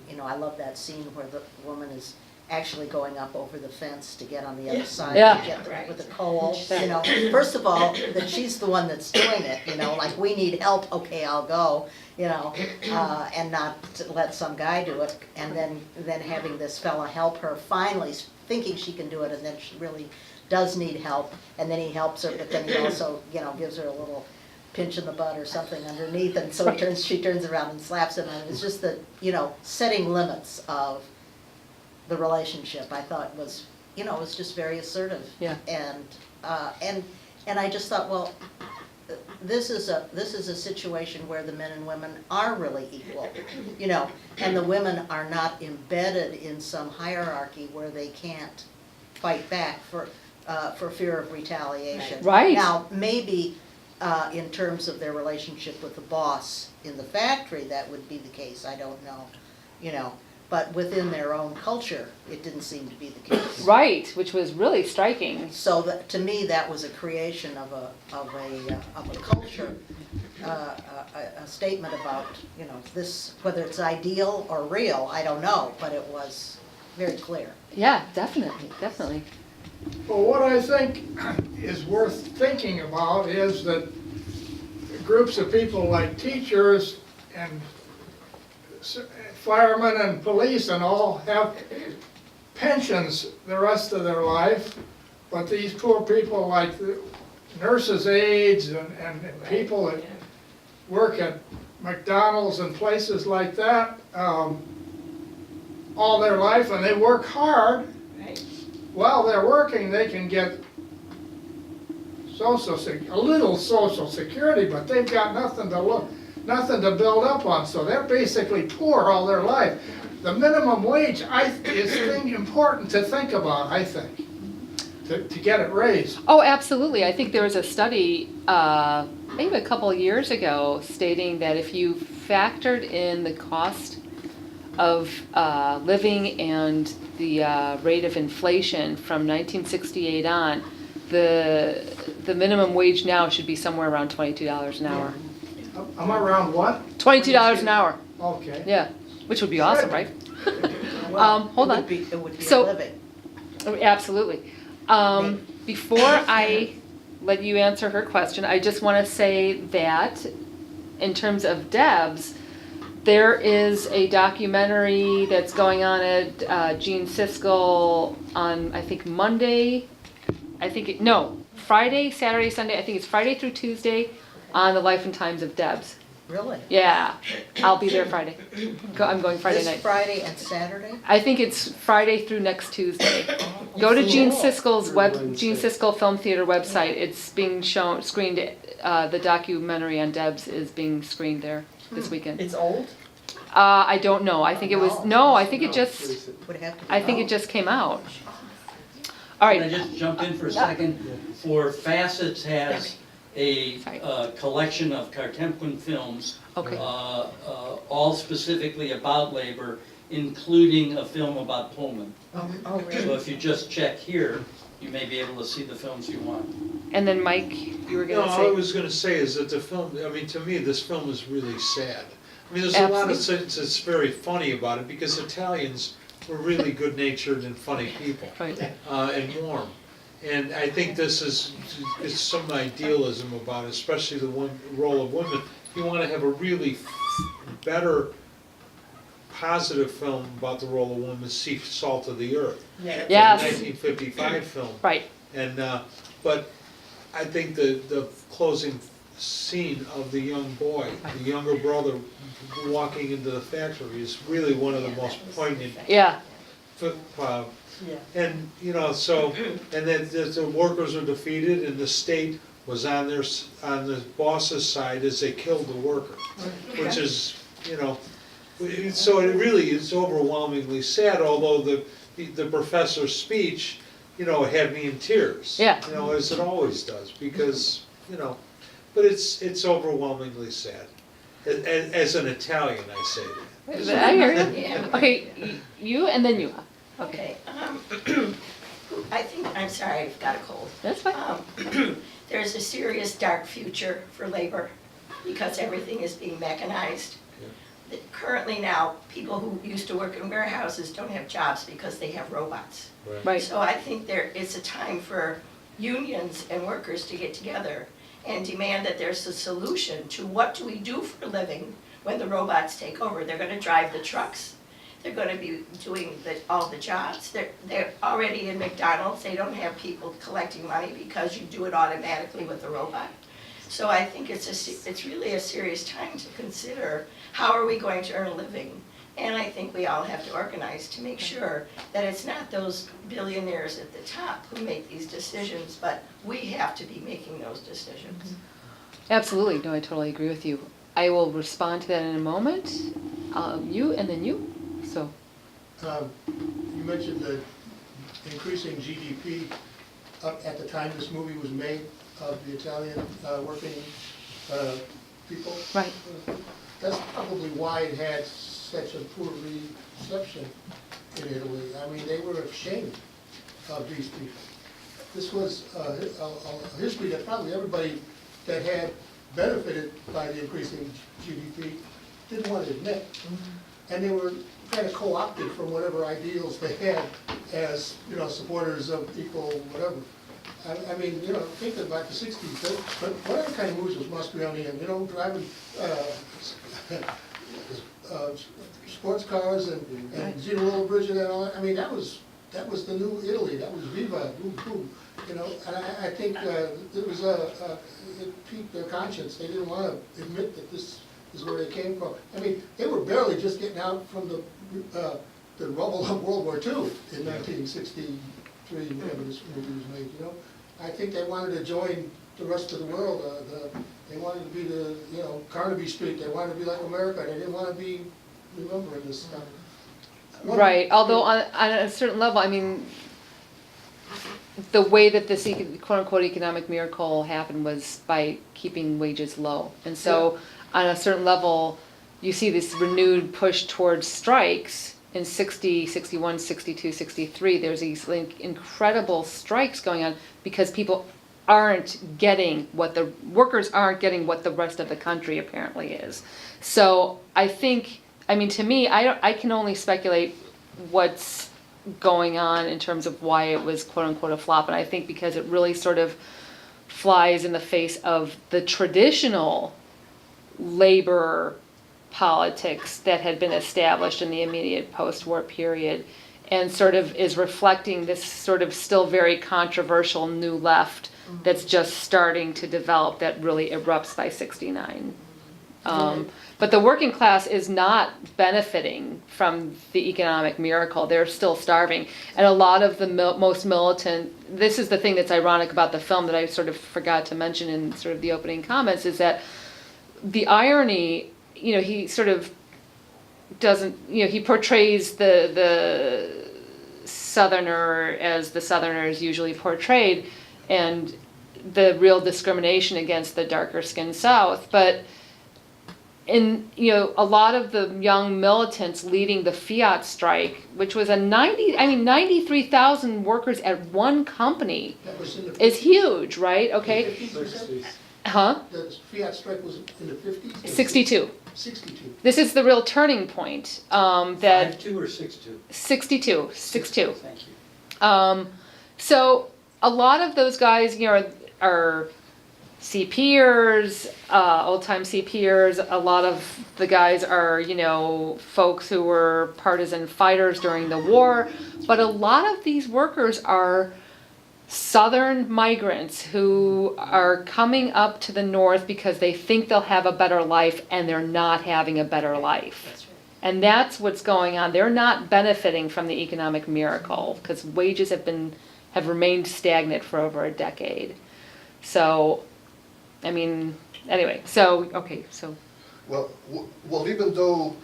You know, I love that scene where the woman is actually going up over the fence to get on the other side Yeah. to get with the coal, you know. First of all, that she's the one that's doing it, you know, like, we need help, okay, I'll go, you know, and not to let some guy do it. And then having this fella help her, finally thinking she can do it, and then she really does need help, and then he helps her, but then he also, you know, gives her a little pinch in the butt or something underneath, and so she turns around and slaps him, and it's just the, you know, setting limits of the relationship, I thought was, you know, was just very assertive. Yeah. And I just thought, well, this is a situation where the men and women are really equal, you know, and the women are not embedded in some hierarchy where they can't fight back for fear of retaliation. Right. Now, maybe in terms of their relationship with the boss in the factory, that would be the case, I don't know, you know. But within their own culture, it didn't seem to be the case. Right, which was really striking. So that, to me, that was a creation of a culture, a statement about, you know, this, whether it's ideal or real, I don't know, but it was very clear. Yeah, definitely, definitely. Well, what I think is worth thinking about is that groups of people like teachers and firemen and police and all have pensions the rest of their life, but these poor people like the nurses' aides and people that work at McDonald's and places like that all their life, and they work hard. While they're working, they can get a little social security, but they've got nothing to build up on, so they're basically poor all their life. The minimum wage is important to think about, I think, to get it raised. Oh, absolutely. I think there was a study maybe a couple of years ago stating that if you factored in the cost of living and the rate of inflation from 1968 on, the minimum wage now should be somewhere around $22 an hour. Am I around what? $22 an hour, Okay. yeah, which would be awesome, right? Well, Hold it on. would be, it would be a So- living. Oh, absolutely. Before I let you answer her question, I just want to say that in terms of Debs, there is a documentary that's going on at Gene Siskel on, I think, Monday. Friday, Saturday, Sunday. I think it's Friday through Tuesday on the life and times of Debs. Really? Yeah, I'll be there Friday. I'm going Friday This night. Friday and Saturday? I think it's Friday through next Tuesday. Go to Gene Siskel's Gene Siskel Film Theater website. It's being screened. The documentary on Debs is being screened there this weekend. It's old? I don't know. I think it was I think it just. Would have to be. I think it just came out. All Can I right. just jump in for a second? For Facets has a Sorry. collection of Kartemquin films, Okay. all specifically about labor, including a film about Pullman. Oh, really? So if you just check here, you may be able to see the films you want. And then Mike, you were No, going to all I say. was gonna say is that the film, I mean, to me, this film is really sad. I mean, there's a lot of things that's very funny about it, because Italians were really good-natured and funny people, Right. and warm. And I think this is some idealism about it, especially the role of women. You wanna have a really better, positive film about the role of women, see Salt of the Earth. Yeah. Yes. 1955 film. Right. And, but I think the closing scene of the young boy, the younger brother walking into the factory is really one of the most poignant. Yeah. Yeah. And, so, and then the workers are defeated and the state was on the boss's side as they killed the worker, which is, so it really is overwhelmingly sad, although the professor's speech, had me in tears. Yeah. As it always does, because, but it's overwhelmingly sad. As an Italian, I say that. I hear you. Okay, you and then you. Okay. Okay, I think, I'm sorry, I've got a cold. That's fine. There's a serious dark future for labor because everything is being mechanized. Currently now, people who used to work in warehouses don't have jobs because they have robots. Right. So I think it's a time for unions and workers to get together and demand that there's a solution to what do we do for a living when the robots take over. They're gonna drive the trucks. They're gonna be doing all the jobs. They're already in McDonald's. They don't have people collecting money because you do it automatically with the robot. So I think it's really a serious time to consider how are we going to earn a living. And I think we all have to organize to make sure that it's not those billionaires at the top who make these decisions, but we have to be making those decisions. Absolutely. No, I totally agree with you. I will respond to that in a moment. You and then you. So. You mentioned the increasing GDP at the time this movie was made of the Italian working people. Right. That's probably why it had such a poor reception in Italy. I mean, they were ashamed of these people. This was a history that probably everybody that had benefited by the increasing GDP didn't want to admit. And they were kind of co-opted from whatever ideals they had as, supporters of equal whatever. I mean, think about the 60s, but whatever kind of moves was Mastroianni, driving sports cars and Gina Lollobrigida and all that. I mean, that was the new Italy. That was Viva, boom, boom. And I think it was it piqued their conscience. They didn't want to admit that this is where they came from. I mean, they were barely just getting out from the rubble of World War II in 1963, whenever this movie was made. I think they wanted to join the rest of the world. They wanted to be the Carnaby Street. They wanted to be like America. They didn't want to be remembering this stuff. Right. Although on a certain level, I mean, the way that this quote-unquote economic miracle happened was by keeping wages low. And so on a certain level, you see this renewed push towards strikes in 60, 61, 62, 63. There's these like, incredible strikes going on because people aren't getting what the workers aren't getting what the rest of the country apparently is. So I think, I mean, to me, I can only speculate what's going on in terms of why it was quote unquote a flop. And I think because it really sort of flies in the face of the traditional labor politics that had been established in the immediate post-war period, and sort of is reflecting this sort of still very controversial new left that's just starting to develop that really erupts by 69. But the working class is not benefiting from the economic miracle. They're still starving. And a lot of the most militant, this is the thing that's ironic about the film that I sort of forgot to mention in sort of the opening comments, is that the irony, you know, he sort of doesn't, you know, he portrays the Southerner as the Southerners usually portrayed, and the real discrimination against the darker skinned South. But in, you know, a lot of the young militants leading the Fiat strike, which was 93,000 workers at one company, That was in the is huge, right? Okay. 50s, Huh? the Fiat strike was in the 50s? 62. 62. This is the real turning point. That 5-2 or 6-2? 62. 62. Thank you. So a lot of those guys, you know, are CPers, old-time CPers. A lot of the guys are, you know, folks who were partisan fighters during the war. But a lot of these workers are Southern migrants who are coming up to the North because they think they'll have a better life, and they're not having a better life. That's right. And that's what's going on. They're not benefiting from the economic miracle because wages have remained stagnant for over a decade. So, I mean, anyway, so, okay, so. Well, even though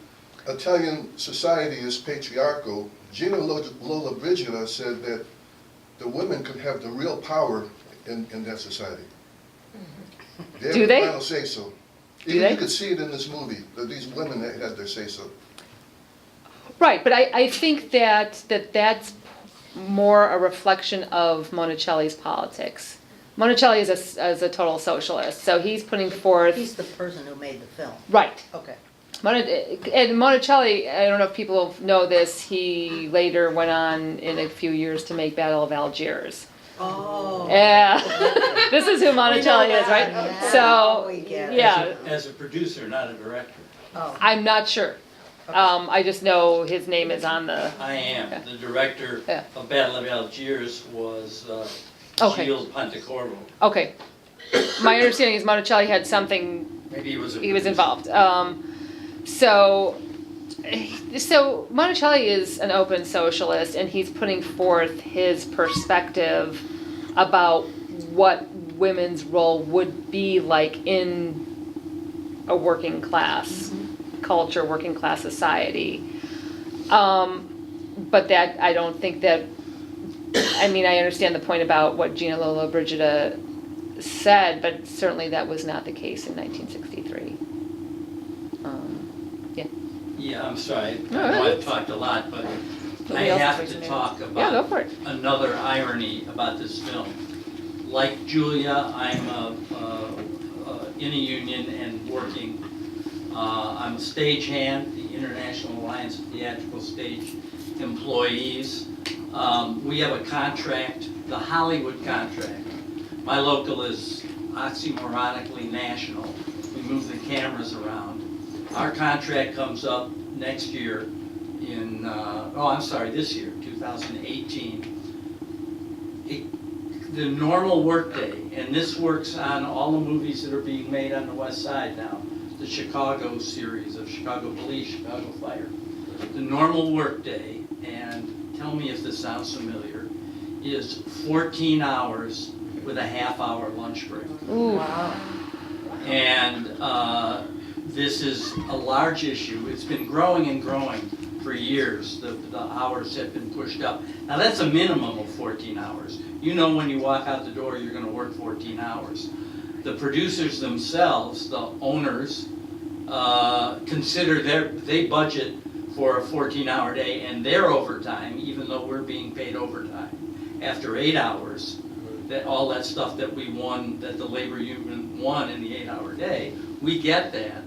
Italian society is patriarchal, Gina Lollobrigida said that the women could have the real power in that society. Do they? Have the final say so. You could see it in this movie, that these women had their say so. Right, but I think that's more a reflection of Monicelli's politics. Monicelli is a total socialist, so he's putting forth. He's the person who made the film. Right. Okay. And Monicelli, I don't know if people know this, he later went on in a few years to make Battle of Algiers. Oh. Yeah. This is who Monicelli is, right? Yeah. So, We get it. yeah, As a producer, not a director. Oh. I'm not sure. I just know his name is on the. I am. The director Yeah. of Battle of Algiers was Okay. Gilles Pontecorvo. Okay. My understanding is Monicelli had something. Maybe he was involved. So Monicelli is an open socialist, and he's putting forth his perspective about what women's role would be like in a working class culture, working class society. But that, I don't think that, I mean, I understand the point about what Gina Lollobrigida said, but certainly that was not the case in 1963. Yeah, I'm sorry. No, I know that's- I've talked a lot, but I Nobody else have has to raised talk their hand. Yeah, go about for it. another irony about this film. Like Julia, I'm in a union and working. I'm a stagehand, the International Alliance of Theatrical Stage Employees. We have a contract, the Hollywood contract. My local is oxymoronically national. We move the cameras around. Our contract comes up next year in, this year, 2018. The normal workday, and this works on all the movies that are being made on the West Side now, the Chicago series of Chicago Police, Chicago Fire. The normal workday, and tell me if this sounds familiar, is 14 hours with a half-hour lunch break. Ooh. Wow. And this is a large issue. It's been growing and growing for years. The hours have been pushed up. Now that's a minimum of 14 hours. You know when you walk out the door you're going to work 14 hours. The producers themselves, the owners, consider they budget for a 14-hour day and their overtime, even though we're being paid overtime after 8 hours, that all that stuff that we won, that the labor union won in the 8-hour day, we get that,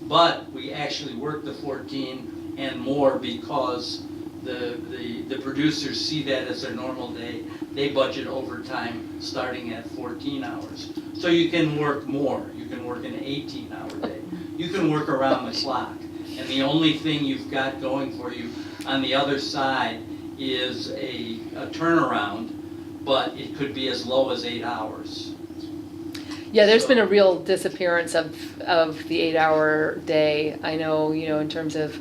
but we actually work the 14 and more because the producers see that as their normal day. They budget overtime starting at 14 hours. So you can work more. You can work an 18-hour day. You can work around the clock. And the only thing you've got going for you on the other side is a turnaround, but it could be as low as 8 hours. Yeah, there's been a real disappearance of the 8-hour day. I know, in terms of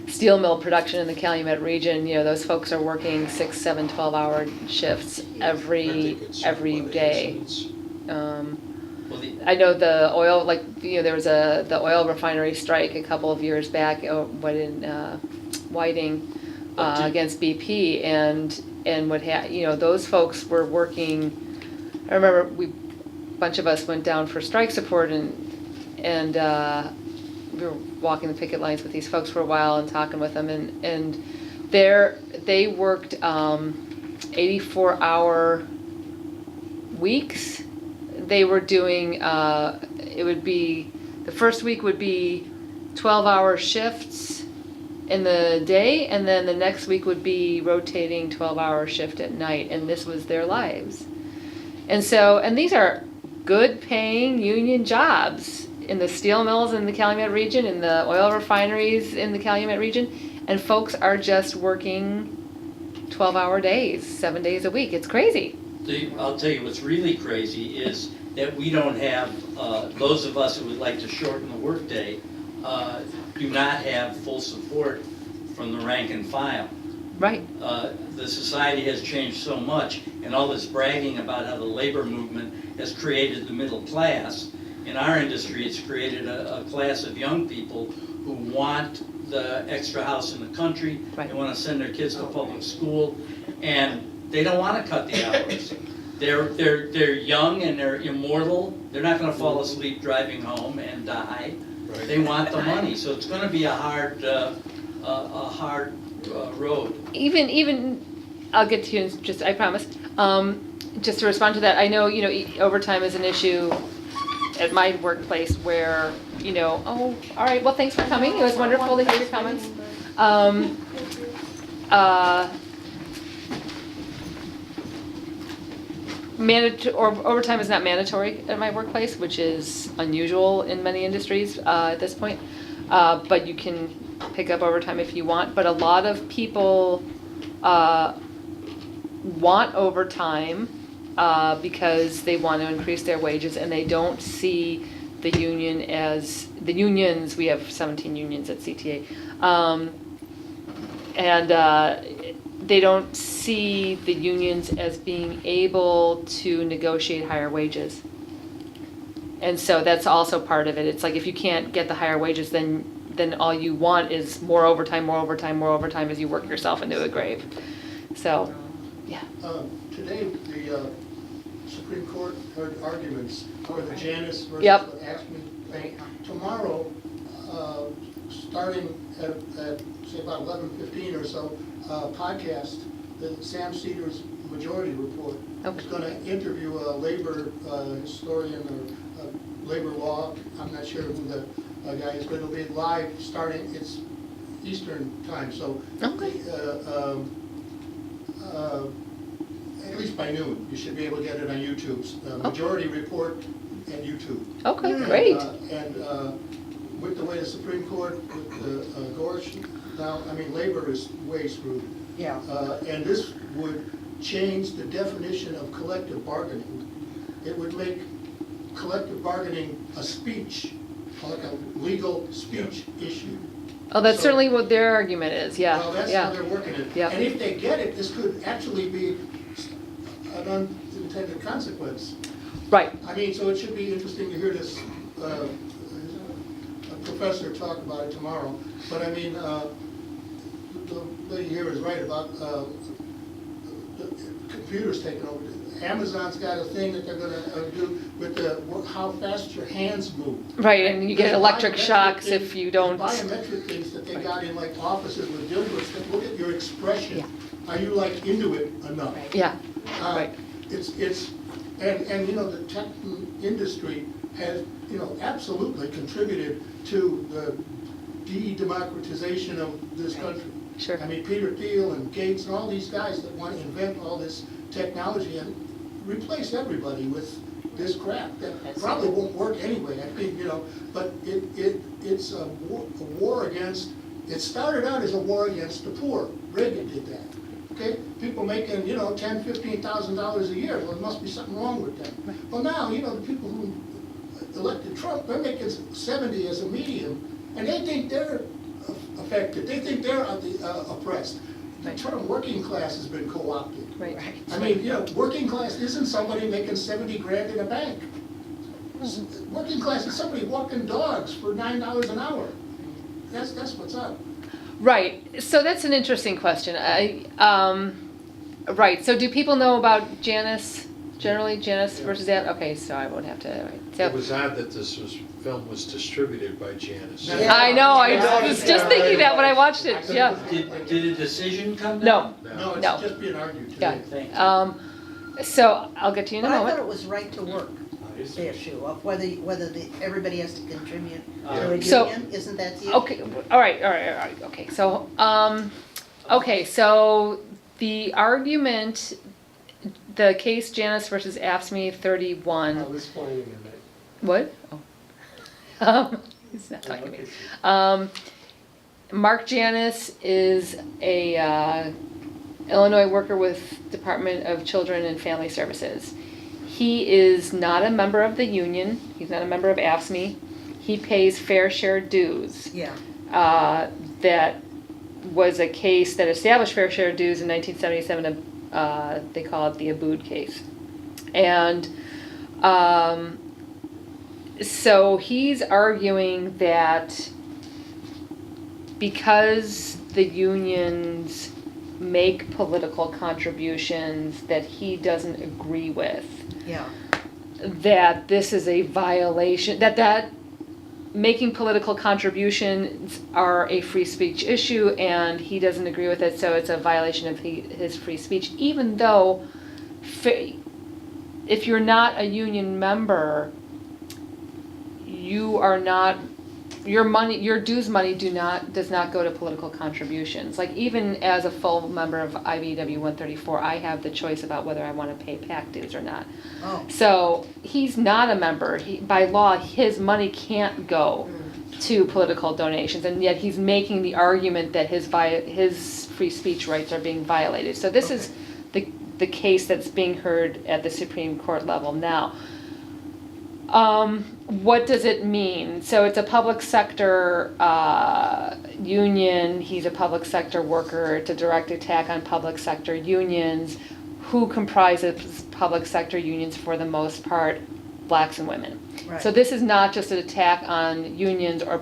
steel mill production in the Calumet region, those folks are working 6, 7, 12-hour shifts every day. I know the oil, there was the oil refinery strike a couple of years back, in Whiting against BP, and those folks were working. I remember a bunch of us went down for strike support, and we were walking the picket lines with these folks for a while and talking with them, and they worked 84-hour weeks. They were doing, it would be, the first week would be 12-hour shifts in the day, and then the next week would be rotating 12-hour shift at night, and this was their lives. And these are good paying union jobs in the steel mills in the Calumet region, in the oil refineries in the Calumet region, and folks are just working 12-hour days, 7 days a week. It's crazy. I'll tell you what's really crazy is that we don't have, those of us who would like to shorten the workday, do not have full support from the rank and file. Right. The society has changed so much, and all this bragging about how the labor movement has created the middle class. In our industry, it's created a class of young people who want the extra house in the country. Right. They want to send their kids to public school, and they don't want to cut the hours. They're young and they're immortal. They're not going to fall asleep driving home and die. Right. They want the money, so it's going to be a hard road. Even I'll get to you in just, I promise. Just to respond to that, I know, overtime is an issue at my workplace where, all right, well, thanks for coming. It was wonderful to hear your comments. Overtime is not mandatory at my workplace, which is unusual in many industries at this point. But you can pick up overtime if you want. But a lot of people want overtime because they want to increase their wages, and they don't see the union as the unions. We have 17 unions at CTA, they don't see the unions as being able to negotiate higher wages. And so that's also part of it. It's like if you can't get the higher wages, then all you want is more overtime as you work yourself into a grave. So, yeah. Today, the Supreme Court heard arguments for the Janice versus Yep. the Acme thing. Tomorrow, starting at say about 11:15 or so, podcast, the Sam Cedars Majority Report is going to interview a labor historian or labor law. I'm not sure who the guy is, but it'll be live starting. It's Eastern time, so at least by noon, you should be able to get it on YouTube's Majority Report and YouTube. Okay, great. And with the way the Supreme Court, with the Gorsuch, now, I mean, labor is way screwed. Yeah. And this would change the definition of collective bargaining. It would make collective bargaining a speech, like a legal speech issue. Oh, that's So- certainly what their argument is, yeah. Well, that's how they're working it. Yeah. And if they get it, this could actually be an unintended consequence. Right. I mean, so it should be interesting to hear this a professor talk about it tomorrow. But I mean, the lady here is right about the computers taking over. Amazon's got a thing that they're gonna do with how fast your hands move. Right, and you get There's electric biometric shocks things- if you don't. Biometric things that they got in like offices with dildos that look at your expression. Yeah. Are you like into it enough? Yeah, Uh, right. And you know, the tech industry has, you know, absolutely contributed to the de-democratization of this country. Sure. I mean, Peter Thiel and Gates and all these guys that want to invent all this technology and replace everybody with this crap that probably won't work anyway, I think, you know, but it's a war against, it started out as a war against the poor. Reagan did that. Okay, people making, you know, $10,000, $15,000 a year, well, there must be something wrong with them. Well, now, you know, the people who elected Trump, they're making 70 as a medium, and they think they're affected, they think they're oppressed. The term working class has been co-opted. Right. I mean, you know, working class isn't somebody making 70 grand in a bank. Working class is somebody walking dogs for $9 an hour. That's what's up. Right, so that's an interesting question. Right, so do people know about Janice, generally, Janice versus that? Okay, so I won't have to, right. So, It was odd that this film was distributed by Janice. Yeah. I know, I was just thinking that when I watched it, yeah. Did a decision come down? No, No, it's No. just being argued yeah. today. Thank you. So I'll get to you in a But I thought moment. it was right to work, the issue of whether everybody has to contribute to a So- union, isn't that the issue? Okay, all right, okay, so the argument, the case Janice versus AFSCME 31. I was pointing in that. What? Oh. He's not talking to me. Mark Janice is a Illinois worker with Department of Children and Family Services. He is not a member of the union. He's not a member of AFSCME. He pays fair share dues. Yeah. That was a case that established fair share dues in 1977. They call it the Abood case. And so he's arguing that because the unions make political contributions that he doesn't agree with, Yeah. that this is a violation, that making political contributions are a free speech issue and he doesn't agree with it, so it's a violation of his free speech, even though if you're not a union member, you are not, your dues money does not go to political contributions. Like even as a full member of IBEW 134, I have the choice about whether I want to pay PAC dues or not. Oh. So he's not a member. By law, his money can't go to political donations, and yet he's making the argument that his free speech rights are being violated. So this is the case that's being heard at the Supreme Court level now. What does it mean? So it's a public sector union. He's a public sector worker. It's a direct attack on public sector unions. Who comprises public sector unions for the most part? Blacks and women. Right. So this is not just an attack on unions or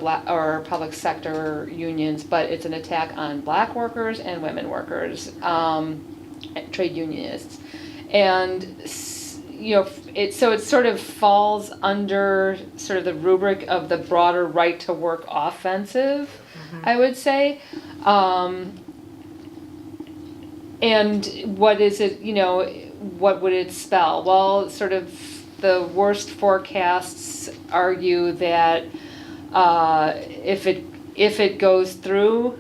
public sector unions, but it's an attack on black workers and women workers, trade unionists, and you know, it sort of falls under sort of the rubric of the broader right to work offensive, I would say. And what is it, you know, what would it spell? Well, sort of the worst forecasts argue that if it goes through,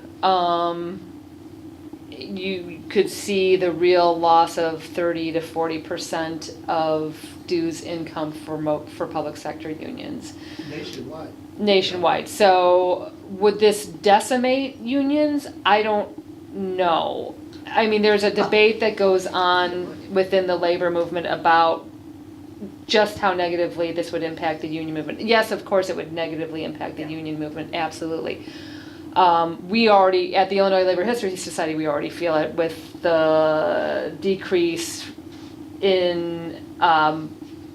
you could see the real loss of 30 to 40% of dues income for public sector unions. Nationwide. So would this decimate unions? I don't know. I mean, there's a debate that goes on within the labor movement about just how negatively this would impact the union movement. Yes, of course it would negatively impact the union movement, absolutely. We already, at the Illinois Labor History Society, we already feel it with the decrease in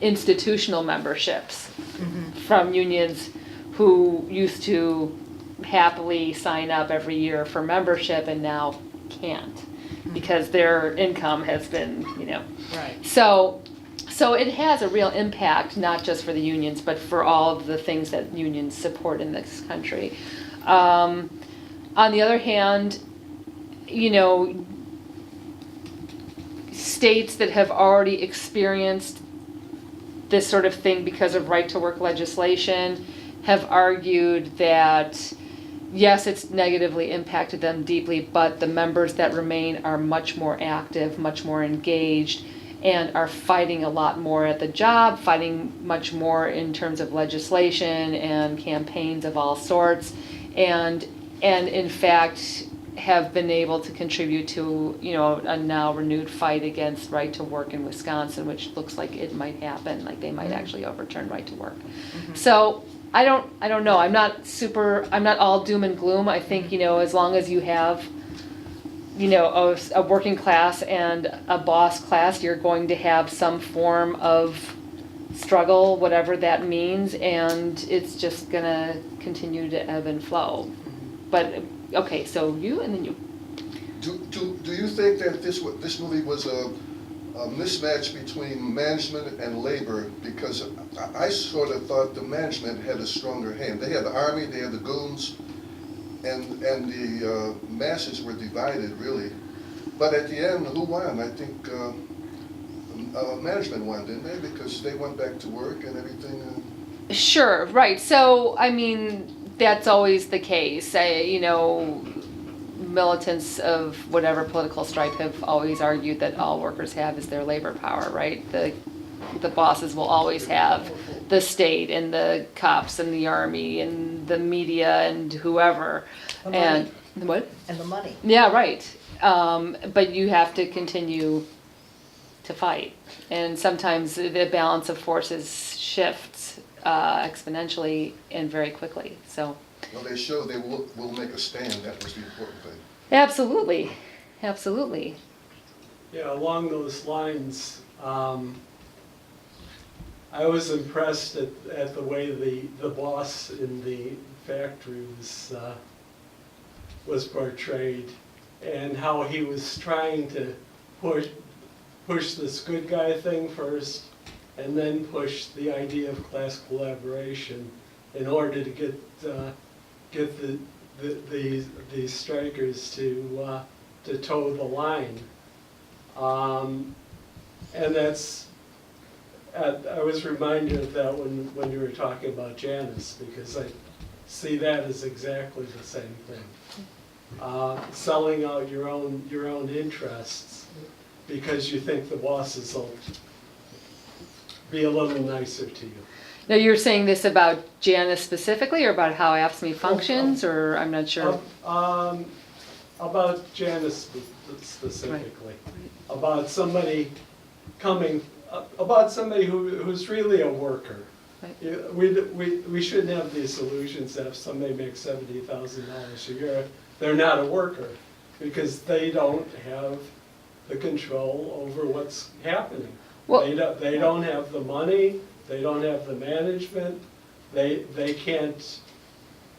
institutional memberships from unions who used to happily sign up every year for membership and now can't. because their income has been, you know. Right. So it has a real impact, not just for the unions, but for all of the things that unions support in this country. On the other hand, you know, states that have already experienced this sort of thing because of right-to-work legislation have argued that, yes, it's negatively impacted them deeply, but the members that remain are much more active, much more engaged, and are fighting a lot more at the job, fighting much more in terms of legislation and campaigns of all sorts, and in fact have been able to contribute to, you know, a now renewed fight against right to work in Wisconsin, which looks like it might happen, like they might actually overturn right to work. So I don't know. I'm not all doom and gloom. I think, you know, as long as you have, you know, a working class and a boss class, you're going to have some form of struggle, whatever that means, and it's just gonna continue to ebb and flow. But, okay, so you and then you. Do you think that this movie was a mismatch between management and labor? Because I sort of thought the management had a stronger hand. They had the army, they had the goons, and the masses were divided, really. But at the end, who won? I think management won, didn't they? Because they went back to work and everything. Sure, right. So, I mean, that's always the case. You know, militants of whatever political stripe have always argued that all workers have is their labor power, right? The bosses will always have the state and the cops and the army and the media and whoever. The money. And what? And the money. Yeah, right. But you have to continue to fight. And sometimes the balance of forces shifts exponentially and very quickly. So. Well, they showed they will make a stand. That was the important thing. Absolutely, absolutely. Yeah, along those lines, I was impressed at the way the boss in the factory was portrayed, and how he was trying to push this good guy thing first, and then push the idea of class collaboration in order to get these strikers to toe the line, and that's. I was reminded of that when you were talking about Janice, because I see that as exactly the same thing. Selling out your own interests because you think the bosses will be a little nicer to you. Now, you're saying this about Janice specifically, or about how AFSCME functions, or I'm not sure? About Janice specifically. Right. About somebody who's really a worker. Right. We shouldn't have these illusions that if somebody makes $70,000 a year, they're not a worker, because they don't have the control over what's happening. Well, they don't have the money. They don't have the management. They can't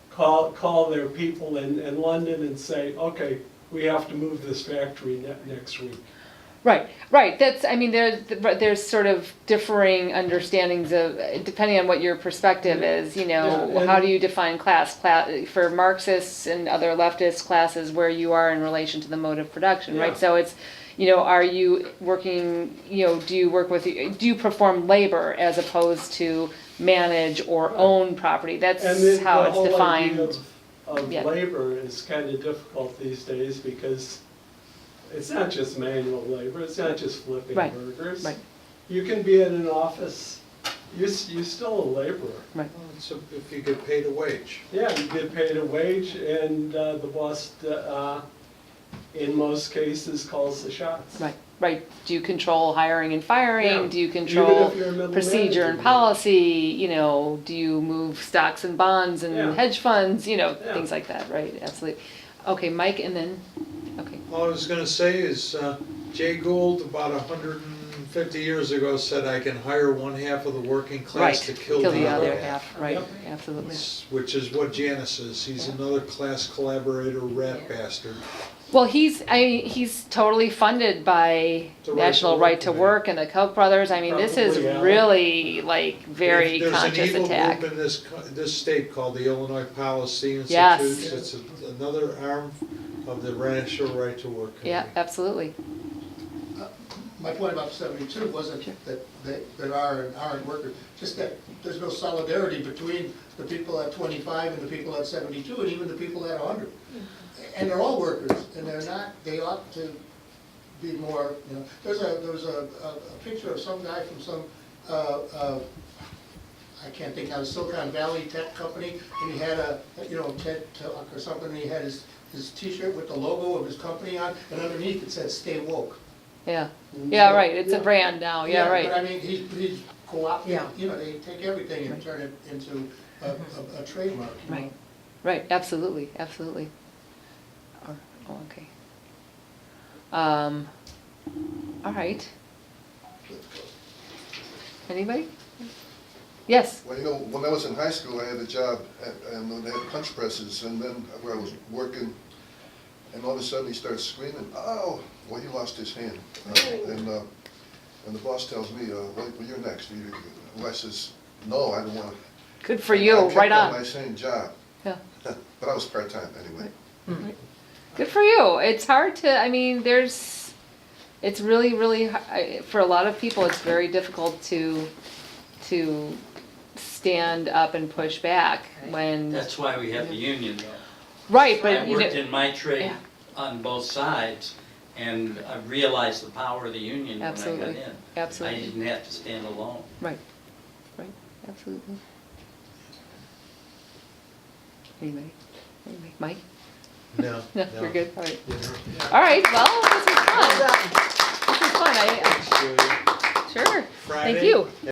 call their people in London and say, okay, we have to move this factory next week. Right. That's, I mean, there's sort of differing understandings of, depending on what your perspective is, you know, yeah, how do you define class? For Marxists and other leftist classes, where you are in relation to the mode of production, yeah, right? So it's, you know, are you working, you know, do you perform labor as opposed to manage or own property? That's how it's defined. The whole idea of labor is kind of difficult these days, because it's not just manual labor, it's not just flipping burgers. Right. You can be in an office, you're still a laborer. Right. So if you get paid a wage. Yeah, you get paid a wage, and the boss, in most cases, calls the shots. Right. Do you control hiring and firing? Yeah. Do you control procedure manager, and policy? You know, do you move stocks and bonds and hedge funds? You know, things like that, right? Absolutely. Okay, Mike, and then, okay. All I was going to say is Jay Gould, about 150 years ago, said I can hire one half of the working class to kill the other half. Right, absolutely. Which is what Janice is. He's another class collaborator, rat bastard. Well, he's totally funded by The Right to National Work Right to Committee. Work and the Koch brothers. I mean, this is Probably, yeah. really like very There's conscious an attack. evil group in this state called the Illinois Policy Yes. Institute. It's another arm of the National Right to Work Committee. Yeah, absolutely. My point about 72 wasn't that there are and aren't workers, just that there's no solidarity between the people at 25 and the people at 72 and even the people at 100. And they're all workers, and they're not, they ought to be more, you know. There was a picture of some guy from some, I can't think how, Silicon Valley tech company, and he had a, you know, TED Talk or something, and he had his t-shirt with the logo of his company on, and underneath it said, "Stay woke." Yeah. Yeah, right. It's a brand now. Yeah, right. But I mean, he's co-opting, Yeah. you know, they take everything and turn it into a trademark. you know. Right. Right. Absolutely. Absolutely. Oh, okay. All right. Anybody? Yes. Well, you know, when I was in high school, I had a job, and they had punch presses, and then where I was working, and all of a sudden he starts screaming, "Oh!" Well, he lost his hand, and the boss tells me, "Well, you're next." I says, "No, I don't want to." Good for you. Right I on. kept my same job, Yeah. but I was part-time anyway. Good for you. It's hard to, I mean, it's really, really, for a lot of people, it's very difficult to stand up and push back when, That's why we have the union. right, I but you worked know, in my trade Yeah. on both sides, and I realized the power of the union when I got Absolutely. in. Absolutely. I didn't have to stand alone. right, absolutely. Anybody? Mike? No, No, no. we're good, all right. You know, All right, well, this was fun. This was fun, Thanks, Julie. sure, thank Friday? you.